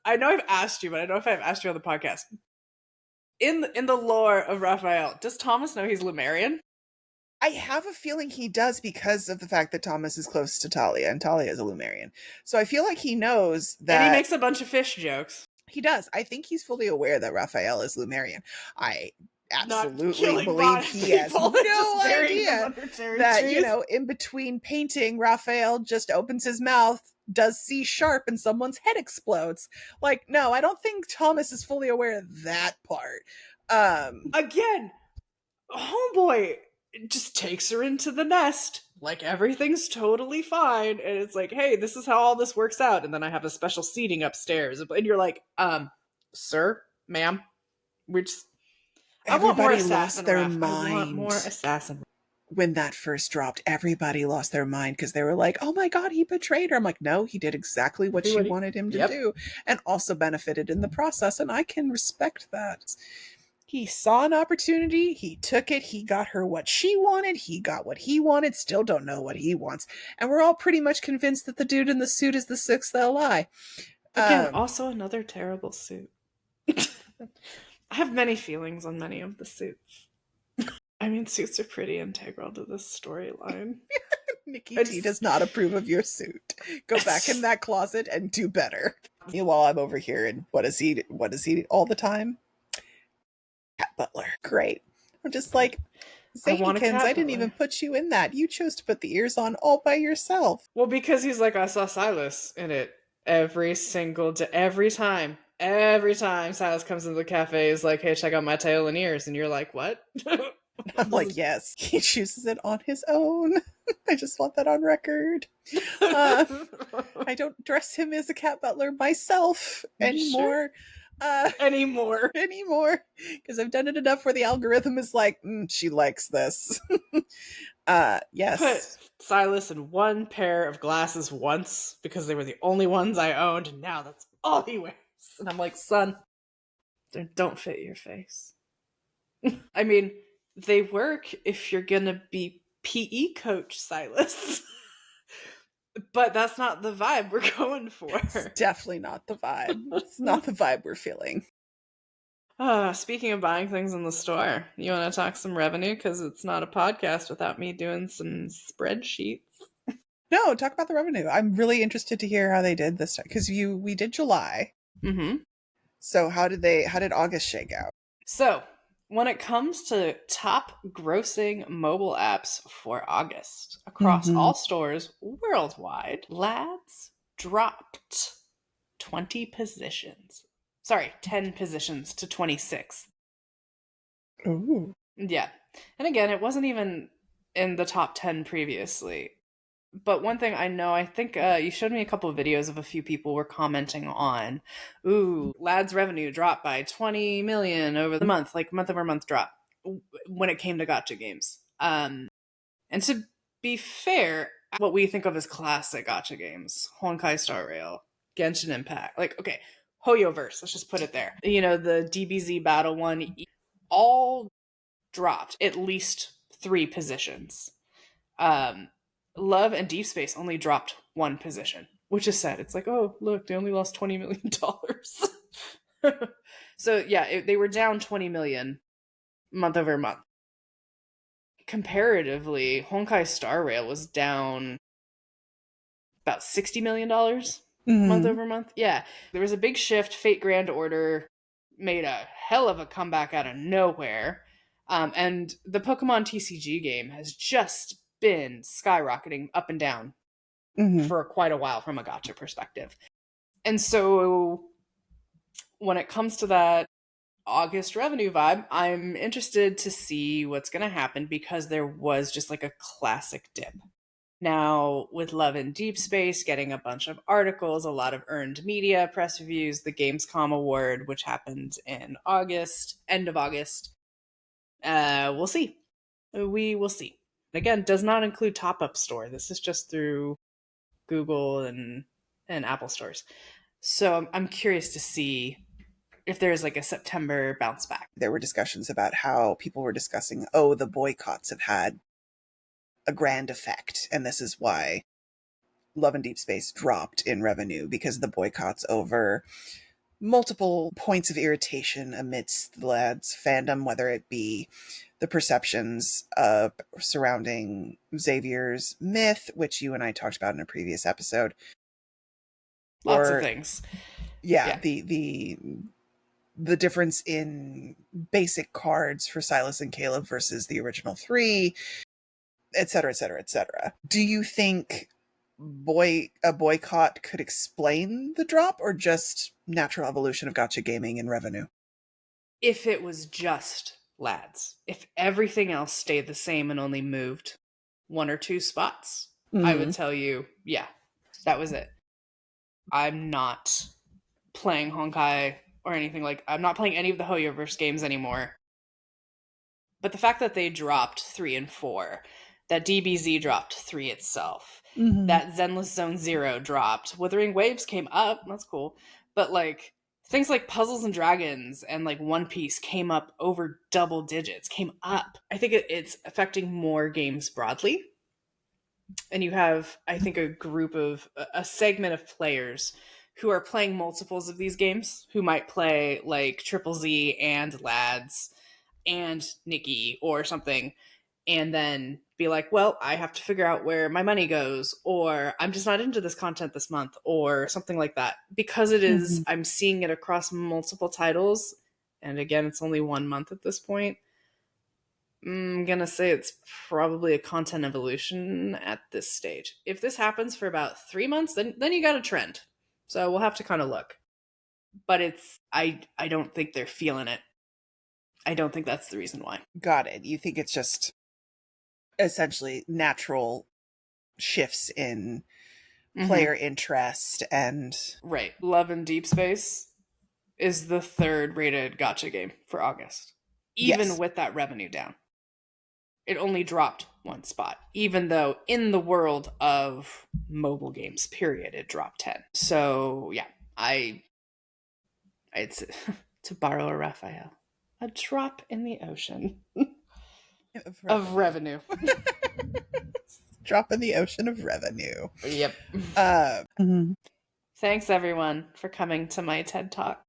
Speaker 2: I know I've asked you, but I don't know if I've asked you on the podcast. In the lore of Rafayel, does Thomas know he's Lemurian?
Speaker 3: I have a feeling he does because of the fact that Thomas is close to Talia, and Talia is a Lemurian. So I feel like he knows that.
Speaker 2: And he makes a bunch of fish jokes.
Speaker 3: He does. I think he's fully aware that Raphael is Lemurian. I absolutely believe he has no idea that, you know, in between painting, Raphael just opens his mouth, does C sharp, and someone's head explodes. Like, no, I don't think Thomas is fully aware of that part.
Speaker 2: Again, homeboy just takes her into the nest like everything's totally fine, and it's like, hey, this is how all this works out, and then I have a special seating upstairs, and you're like, sir, ma'am, we're just
Speaker 3: everybody lost their mind.
Speaker 2: I want more assassin.
Speaker 3: When that first dropped, everybody lost their mind because they were like, oh my god, he betrayed her. I'm like, no, he did exactly what she wanted him to do, and also benefited in the process, and I can respect that. He saw an opportunity, he took it, he got her what she wanted, he got what he wanted, still don't know what he wants. And we're all pretty much convinced that the dude in the suit is the sixth LI.
Speaker 2: Again, also another terrible suit. I have many feelings on many of the suits. I mean, suits are pretty integral to this storyline.
Speaker 3: Nikki T does not approve of your suit. Go back in that closet and do better. While I'm over here, and what is he all the time? Cat butler. Great. I'm just like, Zanekins, I didn't even put you in that. You chose to put the ears on all by yourself.
Speaker 2: Well, because he's like, I saw Sylus in it every single day, every time Sylus comes into the cafe, is like, hey, check out my tail and ears, and you're like, what?
Speaker 3: I'm like, yes, he chooses it on his own. I just want that on record. I don't dress him as a cat butler myself anymore.
Speaker 2: Anymore,
Speaker 3: because I've done it enough where the algorithm is like, she likes this. Yes.
Speaker 2: Put Sylus in one pair of glasses once because they were the only ones I owned, and now that's all he wears. And I'm like, son, they don't fit your face. I mean, they work if you're gonna be PE coach, Sylus. But that's not the vibe we're going for.
Speaker 3: It's definitely not the vibe. It's not the vibe we're feeling.
Speaker 2: Speaking of buying things in the store, you want to talk some revenue? Because it's not a podcast without me doing some spreadsheets.
Speaker 3: No, talk about the revenue. I'm really interested to hear how they did this time because we did July.
Speaker 2: Mm-hmm.
Speaker 3: So how did August shake out?
Speaker 2: So, when it comes to top grossing mobile apps for August across all stores worldwide, Lads dropped 20 positions. Sorry, 10 positions to 26th.
Speaker 3: Ooh.
Speaker 2: Yeah. And again, it wasn't even in the top 10 previously. But one thing I know, I think you showed me a couple of videos of a few people were commenting on, ooh, Lads revenue dropped by 20 million over the month, like month over month drop when it came to gacha games. And to be fair, what we think of as classic gacha games, Honkai Star Rail, Genshin Impact, like, okay, Hoyoverse, let's just put it there. You know, the DBZ Battle one, all dropped at least 3 positions. Love and Deepspace only dropped 1 position, which is sad. It's like, oh, look, they only lost $20 million. So, yeah, they were down 20 million month over month. Comparatively, Honkai Star Rail was down about $60 million month over month. Yeah, there was a big shift. Fate Grand Order made a hell of a comeback out of nowhere. And the Pokemon TCG game has just been skyrocketing up and down for quite a while from a gacha perspective. And so when it comes to that August revenue vibe, I'm interested to see what's going to happen because there was just like a classic dip. Now, with Love in Deepspace getting a bunch of articles, a lot of earned media, press reviews, the Gamescom Award, which happened in August, end of August, we'll see. We will see. Again, does not include Top-Up Store. This is just through Google and Apple stores. So I'm curious to see if there's like a September bounce back.
Speaker 3: There were discussions about how people were discussing, oh, the boycotts have had a grand effect, and this is why Love and Deepspace dropped in revenue, because of the boycotts over multiple points of irritation amidst the Lads fandom, whether it be the perceptions surrounding Xavier's myth, which you and I talked about in a previous episode.
Speaker 2: Lots of things.
Speaker 3: Yeah. The difference in basic cards for Sylus and Caleb versus the original 3, etc., etc., etc. Do you think a boycott could explain the drop, or just natural evolution of gacha gaming and revenue?
Speaker 2: If it was just Lads, if everything else stayed the same and only moved 1 or 2 spots, I would tell you, yeah, that was it. I'm not playing Honkai or anything like. I'm not playing any of the Hoyoverse games anymore. But the fact that they dropped 3 and 4, that DBZ dropped 3 itself, that Zenless Zone 0 dropped, Withering Waves came up, that's cool, but like things like Puzzles and Dragons and like One Piece came up over double digits, came up. I think it's affecting more games broadly. And you have, I think, a segment of players who are playing multiples of these games, who might play like Triple Z and Lads and Nikki or something, and then be like, well, I have to figure out where my money goes, or I'm just not into this content this month, or something like that. Because it is, I'm seeing it across multiple titles, and again, it's only 1 month at this point. I'm gonna say it's probably a content evolution at this stage. If this happens for about 3 months, then you got a trend. So we'll have to kind of look. But it's I don't think they're feeling it. I don't think that's the reason why.
Speaker 3: Got it. You think it's just essentially natural shifts in player interest and...
Speaker 2: Right. Love and Deepspace is the 3rd rated gacha game for August. Even with that revenue down. It only dropped 1 spot, even though in the world of mobile games, period, it dropped 10. So yeah, it's to borrow a Rafayel, a drop in the ocean of revenue.
Speaker 3: Drop in the ocean of revenue.
Speaker 2: Yep. Thanks everyone for coming to my TED Talk.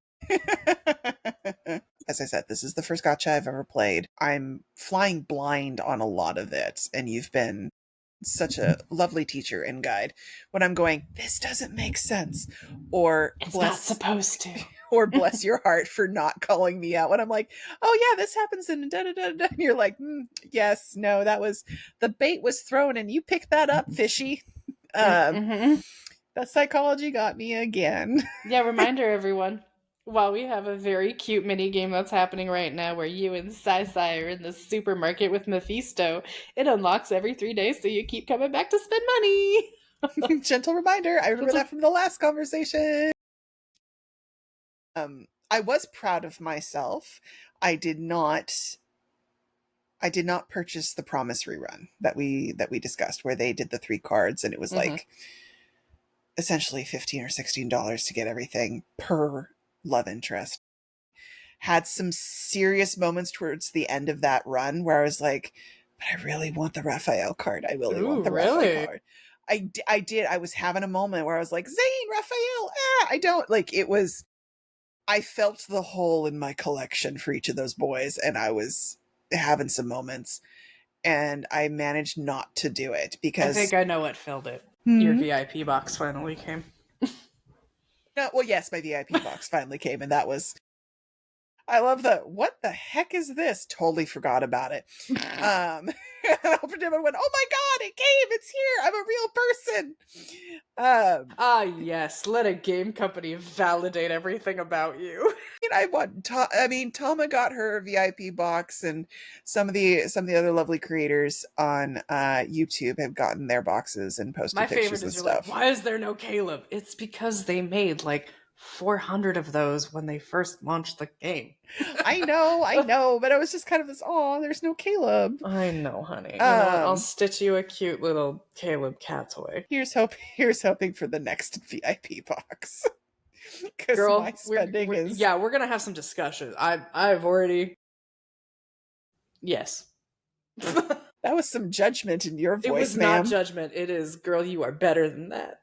Speaker 3: as I said, this is the first gacha I've ever played. I'm flying blind on a lot of it, and you've been such a lovely teacher and guide when I'm going, this doesn't make sense, or
Speaker 2: It's not supposed to.
Speaker 3: or bless your heart for not calling me out when I'm like, oh yeah, this happens in da da da da. And you're like, yes, no, the bait was thrown and you picked that up, fishy.
Speaker 2: Mm-hmm.
Speaker 3: That psychology got me again.
Speaker 2: Yeah, reminder everyone. While we have a very cute mini game that's happening right now where you and Sai are in the supermarket with Mephisto, it unlocks every 3 days so you keep coming back to spend money.
Speaker 3: Gentle reminder. I remember that from the last conversation. I was proud of myself. I did not purchase the Promise rerun that we discussed, where they did the 3 cards and it was like essentially $15 or $16 to get everything per love interest. Had some serious moments towards the end of that run where I was like, but I really want the Rafayel card. I really want the Rafayel card. I did. I was having a moment where I was like, Zayne, Rafayel, I don't like it was. I felt the hole in my collection for each of those boys, and I was having some moments, and I managed not to do it because
Speaker 2: I think I know what filled it. Your VIP box finally came.
Speaker 3: No, well, yes, my VIP box finally came, and that was. I love what the heck is this? Totally forgot about it. I opened it and went, oh my god, it came! It's here! I'm a real person!
Speaker 2: Yes, let a game company validate everything about you.
Speaker 3: Tama got her VIP box, and some of the other lovely creators on YouTube have gotten their boxes and posted
Speaker 2: My
Speaker 3: pictures
Speaker 2: favorite
Speaker 3: and
Speaker 2: is
Speaker 3: stuff.
Speaker 2: Like, why is there no Caleb? It's because they made like 400 of those when they first launched the game.
Speaker 3: I know, but it was just kind of this, oh, there's no Caleb.
Speaker 2: I know, honey. You know what? I'll stitch you a cute little Caleb cat toy.
Speaker 3: Here's hoping for the next VIP box. Because my spending is...
Speaker 2: Yeah, we're gonna have some discussion. I've already... Yes.
Speaker 3: That was some judgment in your voice,
Speaker 2: It was
Speaker 3: ma'am.
Speaker 2: not judgment. It is, girl, you are better than that.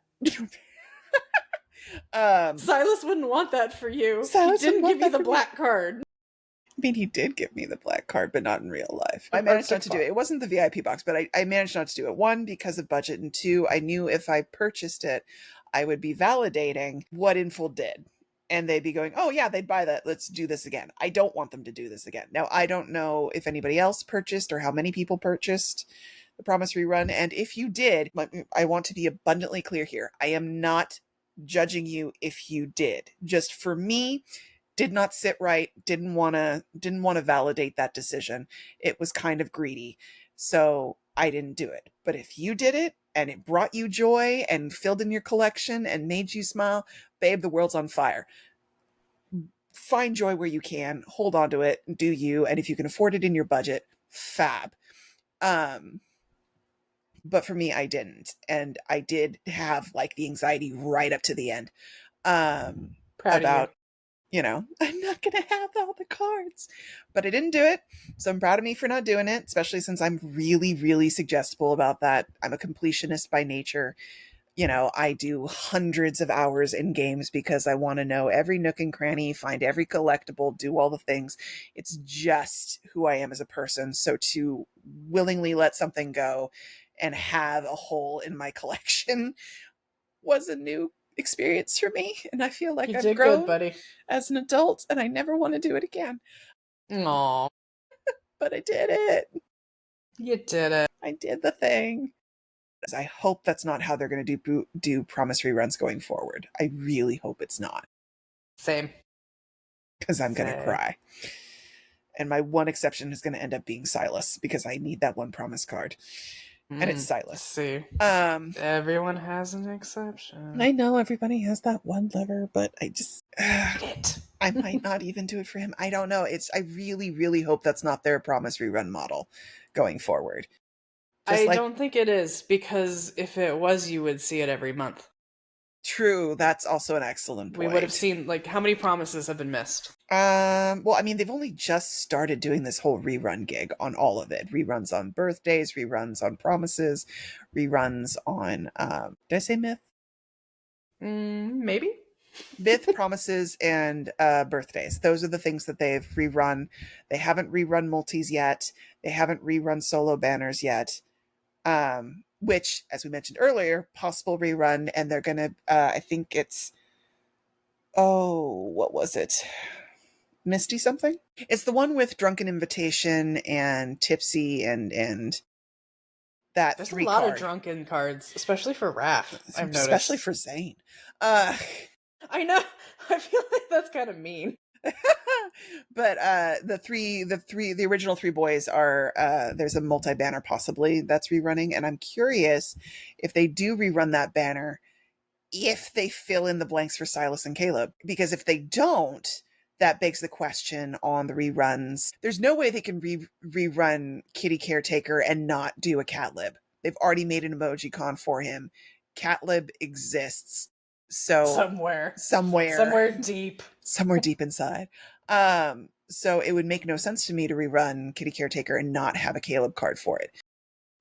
Speaker 2: Sylus wouldn't want that for you. He didn't give you the black card.
Speaker 3: I mean, he did give me the black card, but not in real life. I managed not to do it. It wasn't the VIP box, but I managed not to do it. 1, because of budget, and 2, I knew if I purchased it, I would be validating what Inful did. And they'd be going, oh yeah, they'd buy that. Let's do this again. I don't want them to do this again. Now, I don't know if anybody else purchased or how many people purchased the Promise rerun. And if you did, I want to be abundantly clear here. I am not judging you if you did. Just for me, did not sit right, didn't want to validate that decision. It was kind of greedy. So I didn't do it. But if you did it and it brought you joy and filled in your collection and made you smile, babe, the world's on fire. Find joy where you can, hold on to it, do you, and if you can afford it in your budget, fab. But for me, I didn't. And I did have like the anxiety right up to the end. About I'm not going to have all the cards, but I didn't do it. So I'm proud of me for not doing it, especially since I'm really, really suggestible about that. I'm a completionist by nature. I do hundreds of hours in games because I want to know every nook and cranny, find every collectible, do all the things. It's just who I am as a person. So to willingly let something go and have a hole in my collection was a new experience for me, and I feel like I've grown good, buddy, as an adult, and I never want to do it again.
Speaker 2: Aww.
Speaker 3: But I did it.
Speaker 2: You did it.
Speaker 3: I did the thing. I hope that's not how they're going to do Promise reruns going forward. I really hope it's not.
Speaker 2: Same.
Speaker 3: Because I'm going to cry. And my one exception is going to end up being Sylus, because I need that one Promise card. And it's Sylus.
Speaker 2: See, everyone has an exception.
Speaker 3: I know everybody has that one lever, but I just I might not even do it for him. I don't know. I really, really hope that's not their Promise rerun model going forward.
Speaker 2: I don't think it is, because if it was, you would see it every month.
Speaker 3: True, that's also an excellent point.
Speaker 2: We would have seen, like, how many promises have been missed?
Speaker 3: Well, I mean, they've only just started doing this whole rerun gig on all of it. Reruns on birthdays, reruns on promises, reruns on, did I say myth?
Speaker 2: Maybe.
Speaker 3: Myth, Promises, and Birthdays. Those are the things that they've rerun. They haven't rerun multis yet. They haven't rerun solo banners yet. Which, as we mentioned earlier, possible rerun, and they're gonna. I think it's. Oh, what was it? Misty something? It's the one with Drunken Invitation and Tipsy and that
Speaker 2: There's
Speaker 3: three
Speaker 2: a lot
Speaker 3: card.
Speaker 2: of drunken cards, especially for Raph. I've noticed,
Speaker 3: especially for Zayne.
Speaker 2: I know. I feel like that's kind of mean.
Speaker 3: But the original three boys are there's a multi-banner possibly that's rerunning, and I'm curious if they do rerun that banner, if they fill in the blanks for Sylus and Caleb, because if they don't, that begs the question on the reruns. There's no way they can rerun Kitty Caretaker and not do a Catlib. They've already made an emoji con for him. Catlib exists. So
Speaker 2: Somewhere deep
Speaker 3: inside. So it would make no sense to me to rerun Kitty Caretaker and not have a Caleb card for it.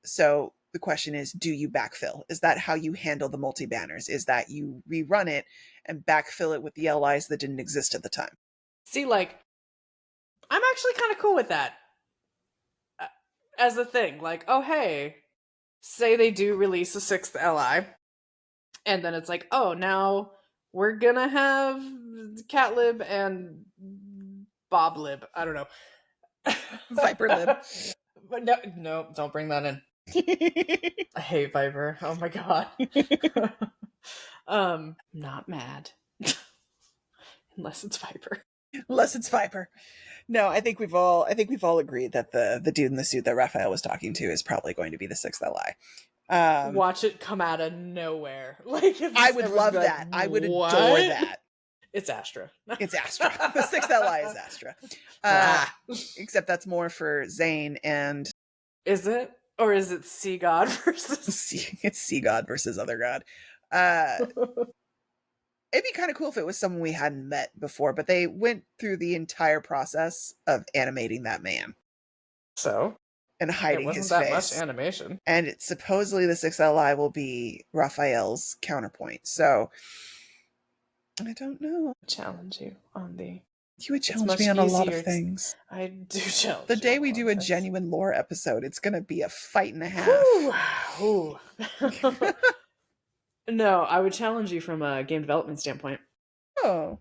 Speaker 3: So the question is, do you backfill? Is that how you handle the multi-banners? Is that you rerun it and backfill it with the LIs that didn't exist at the time?
Speaker 2: See, like, I'm actually kind of cool with that as a thing. Like, oh, hey, say they do release a 6th LI, and then it's like, oh, now we're gonna have Catlib and Boblib. I don't know.
Speaker 3: Viperlib.
Speaker 2: But no, don't bring that in. I hate Viper. Oh my god. Not mad. Unless it's Viper.
Speaker 3: Unless it's Viper. No, I think we've all agreed that the dude in the suit that Rafayel was talking to is probably going to be the 6th LI.
Speaker 2: Watch it come out of nowhere. Like,
Speaker 3: I would love that. I would adore that.
Speaker 2: It's Astra.
Speaker 3: It's Astra. The 6th LI is Astra. Except that's more for Zayne and...
Speaker 2: Is it? Or is it Sea God versus...
Speaker 3: It's Sea God versus Other God. It'd be kind of cool if it was someone we hadn't met before, but they went through the entire process of animating that man.
Speaker 2: So?
Speaker 3: And hiding his face.
Speaker 2: It wasn't that much animation.
Speaker 3: And it's supposedly the 6th LI will be Raphael's counterpoint. So, I don't know.
Speaker 2: Challenge you on the...
Speaker 3: You would challenge me on a lot of things.
Speaker 2: I do challenge
Speaker 3: the day we do a genuine lore episode, it's going to be a fight and a half.
Speaker 2: Ooh. No, I would challenge you from a game development standpoint.
Speaker 3: Oh.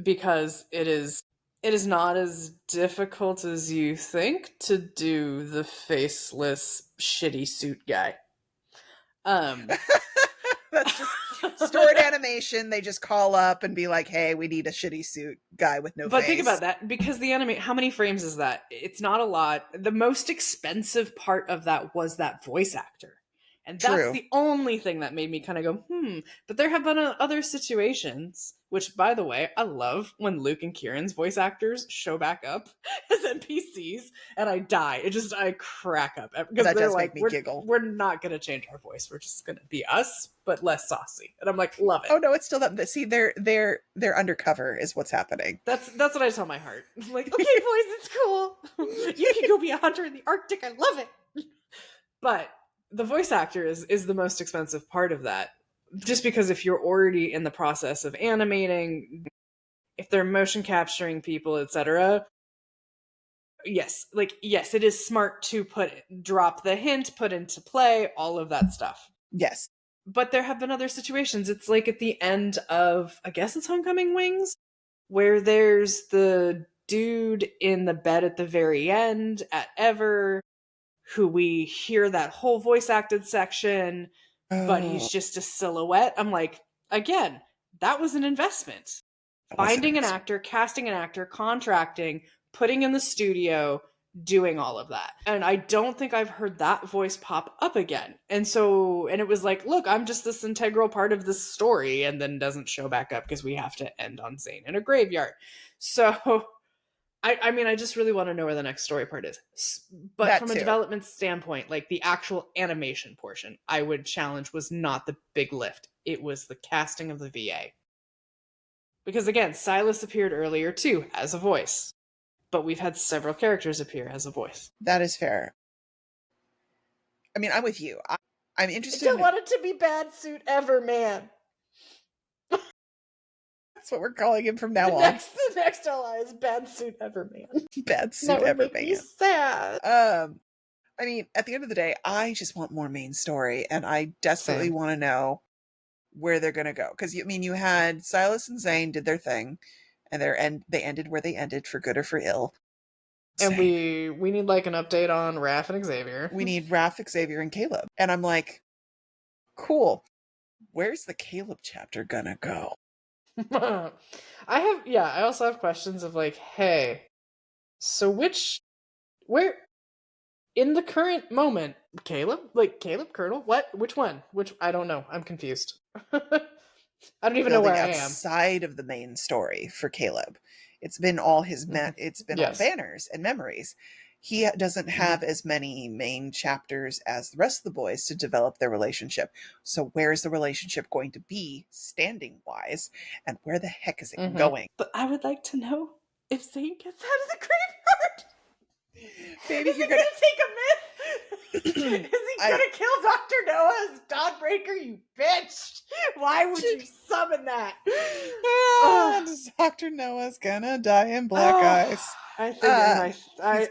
Speaker 2: Because it is not as difficult as you think to do the faceless shitty suit guy.
Speaker 3: That's just stored animation. They just call up and be like, hey, we need a shitty suit guy with no face.
Speaker 2: But think about that, because the anime, how many frames is that? It's not a lot. The most expensive part of that was that voice actor. And that's the only thing that made me kind of go, But there have been other situations, which, by the way, I love when Luke and Kieran's voice actors show back up as NPCs, and I die. I crack up. Because
Speaker 3: that
Speaker 2: they're
Speaker 3: does
Speaker 2: like,
Speaker 3: make me giggle.
Speaker 2: We're not going to change our voice. We're just going to be us, but less saucy. And I'm like, love it.
Speaker 3: Oh, no, it's still that. See, they're undercover is what's happening.
Speaker 2: That's what I tell my heart. I'm like, okay, boys, it's cool. You can go be a hunter in the Arctic. I love it. But the voice actor is the most expensive part of that. Just because if you're already in the process of animating, if they're motion capturing people, etc. Yes, it is smart to drop the hint, put into play, all of that stuff.
Speaker 3: Yes.
Speaker 2: But there have been other situations. It's like at the end of, I guess it's Homecoming Wings, where there's the dude in the bed at the very end at Ever, who we hear that whole voice acted section, but he's just a silhouette. I'm like, again, that was an investment. Finding an actor, casting an actor, contracting, putting in the studio, doing all of that. And I don't think I've heard that voice pop up again. And it was like, look, I'm just this integral part of this story, and then doesn't show back up because we have to end on Zayne in a graveyard. So I mean, I just really want to know where the next story part is. But that from a development standpoint, like the actual animation portion, I would challenge was not the big lift. It was the casting of the VA. Because again, Sylus appeared earlier too, as a voice. But we've had several characters appear as a voice.
Speaker 3: That is fair. I mean, I'm with you. I'm interested.
Speaker 2: I don't want it to be bad suit ever, man.
Speaker 3: That's what we're calling him from now
Speaker 2: The
Speaker 3: on.
Speaker 2: next ally is Bad Suit Everman.
Speaker 3: Bad Suit
Speaker 2: That would
Speaker 3: Everman.
Speaker 2: make me sad.
Speaker 3: I mean, at the end of the day, I just want more main story, and I desperately want to know where they're gonna go. Because you had Sylus and Zayne did their thing, and they ended where they ended, for good or for ill.
Speaker 2: And we need like an update on Raph and Xavier.
Speaker 3: We need Raph, Xavier, and Caleb. And I'm like, cool. Where's the Caleb chapter gonna go?
Speaker 2: I also have questions of like, hey, so where in the current moment, Caleb, Colonel, which one? I don't know. I'm confused. I don't even know where I am.
Speaker 3: Outside of the main story for Caleb, it's been all it's been all banners and memories. He doesn't have as many main chapters as the rest of the boys to develop their relationship. So where's the relationship going to be standing wise, and where the heck is it going?
Speaker 2: But I would like to know if Zayne gets out of the graveyard.
Speaker 3: Baby,
Speaker 2: is he gonna take a myth? Is he gonna kill Dr. Noah's Dawnbreaker, you bitch? Why would you summon that?
Speaker 3: Dr. Noah's gonna die in black ice.
Speaker 2: I think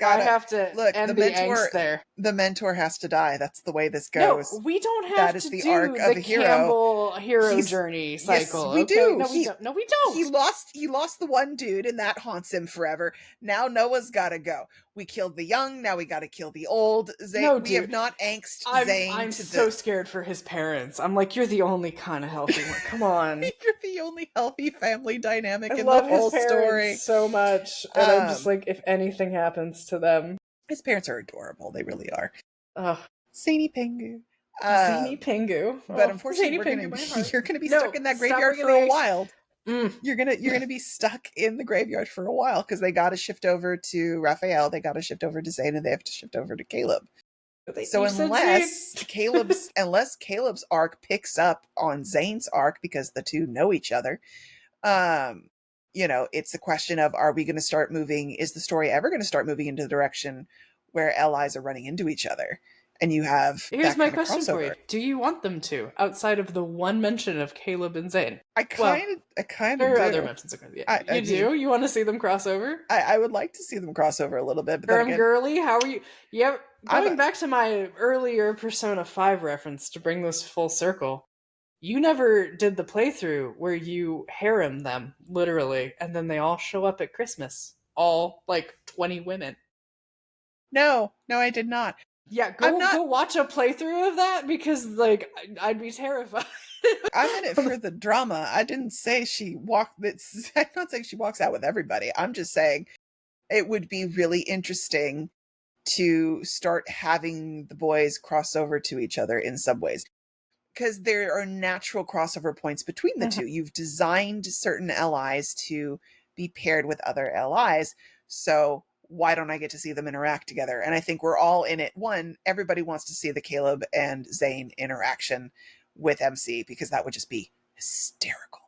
Speaker 2: I have to end the angst there.
Speaker 3: The mentor has to die. That's the way this goes.
Speaker 2: No, we don't have to do the Campbell hero journey cycle.
Speaker 3: Yes, we do.
Speaker 2: No, we don't. No, we don't.
Speaker 3: He lost the one dude, and that haunts him forever. Now Noah's got to go. We killed the young. Now we got to kill the old. Zayne,
Speaker 2: no,
Speaker 3: we have not angst Zayne.
Speaker 2: I'm so scared for his parents. I'm like, you're the only kind of healthy one. Come on.
Speaker 3: You're the only healthy family dynamic in
Speaker 2: the
Speaker 3: whole story.
Speaker 2: So much, and I'm just like, if anything happens to them,
Speaker 3: his parents are adorable. They really are.
Speaker 2: Zany
Speaker 3: Pingu.
Speaker 2: Zany Pingu.
Speaker 3: But unfortunately, you're going to be stuck in that graveyard for a while. You're gonna be stuck in the graveyard for a while, because they got to shift over to Rafayel, they got to shift over to Zayne, and they have to shift over to Caleb. So unless Caleb's arc picks up on Zayne's arc, because the two know each other, it's a question of, are we going to start moving? Is the story ever going to start moving into the direction where allies are running into each other? And you have
Speaker 2: here's my question for you: do you want them to, outside of the one mention of Caleb and Zayne? I kind of. There are other mentions of you do. You want to see them cross over?
Speaker 3: I would like to see them cross over a little bit.
Speaker 2: But girly, how are you? Yeah, going back to my earlier Persona 5 reference to bring this full circle. You never did the playthrough where you harem them, literally, and then they all show up at Christmas. All, 20 women.
Speaker 3: No, I did not.
Speaker 2: Yeah, go watch a playthrough of that, because, I'd be terrified.
Speaker 3: I'm in it for the drama. I didn't say I'm not saying she walks out with everybody. I'm just saying it would be really interesting to start having the boys cross over to each other in some ways, because there are natural crossover points between the two. You've designed certain allies to be paired with other allies, so why don't I get to see them interact together? And I think we're all in it. One, everybody wants to see the Caleb and Zayne interaction with MC, because that would just be hysterical.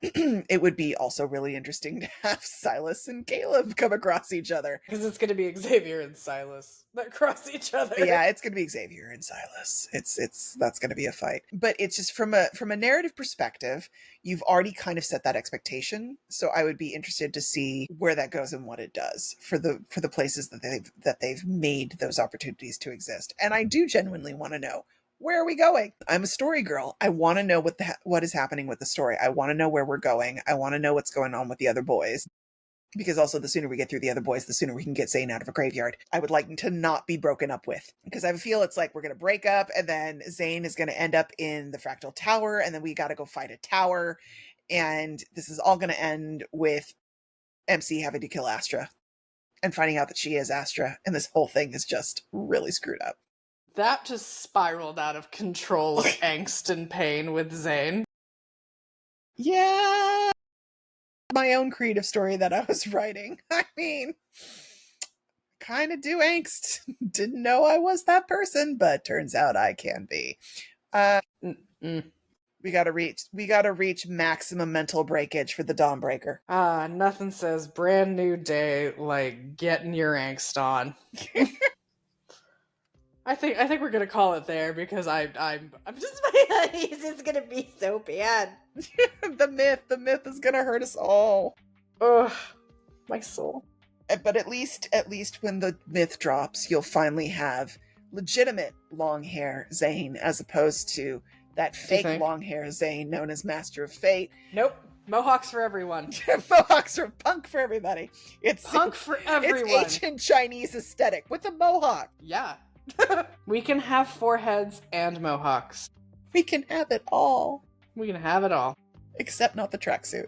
Speaker 3: It would be also really interesting to have Sylus and Caleb come across each other,
Speaker 2: because it's going to be Xavier and Sylus that cross each other.
Speaker 3: Yeah, it's going to be Xavier and Sylus. That's going to be a fight. But it's just from a narrative perspective, you've already kind of set that expectation. So I would be interested to see where that goes and what it does for the places that they've made those opportunities to exist. And I do genuinely want to know, where are we going? I'm a story girl. I want to know what is happening with the story. I want to know where we're going. I want to know what's going on with the other boys. Because also, the sooner we get through the other boys, the sooner we can get Zayne out of a graveyard. I would like to not be broken up with. Because I feel it's like we're going to break up, and then Zayne is going to end up in the Fractal Tower, and then we got to go fight a tower. And this is all going to end with MC having to kill Astra. And finding out that she is Astra. And this whole thing is just really screwed up.
Speaker 2: That just spiraled out of control of angst and pain with Zayne.
Speaker 3: Yeah. My own creative story that I was writing. I mean, kind of do angst. Didn't know I was that person, but turns out I can be. We gotta reach maximum mental breakage for the Dawnbreaker.
Speaker 2: Nothing says brand new day like getting your angst on. I think we're gonna call it there because I'm just he's just gonna be so bad.
Speaker 3: The myth is gonna hurt us all.
Speaker 2: Ugh, my soul.
Speaker 3: But at least when the myth drops, you'll finally have legitimate long hair Zayne, as opposed to that fake long hair Zayne known as Master of Fate.
Speaker 2: Nope. Mohawks for everyone.
Speaker 3: Mohawks are punk for everybody. It's
Speaker 2: punk for everyone.
Speaker 3: It's ancient Chinese aesthetic with a mohawk.
Speaker 2: Yeah. We can have foreheads and mohawks.
Speaker 3: We can have it all.
Speaker 2: We can have it all.
Speaker 3: Except not the tracksuit.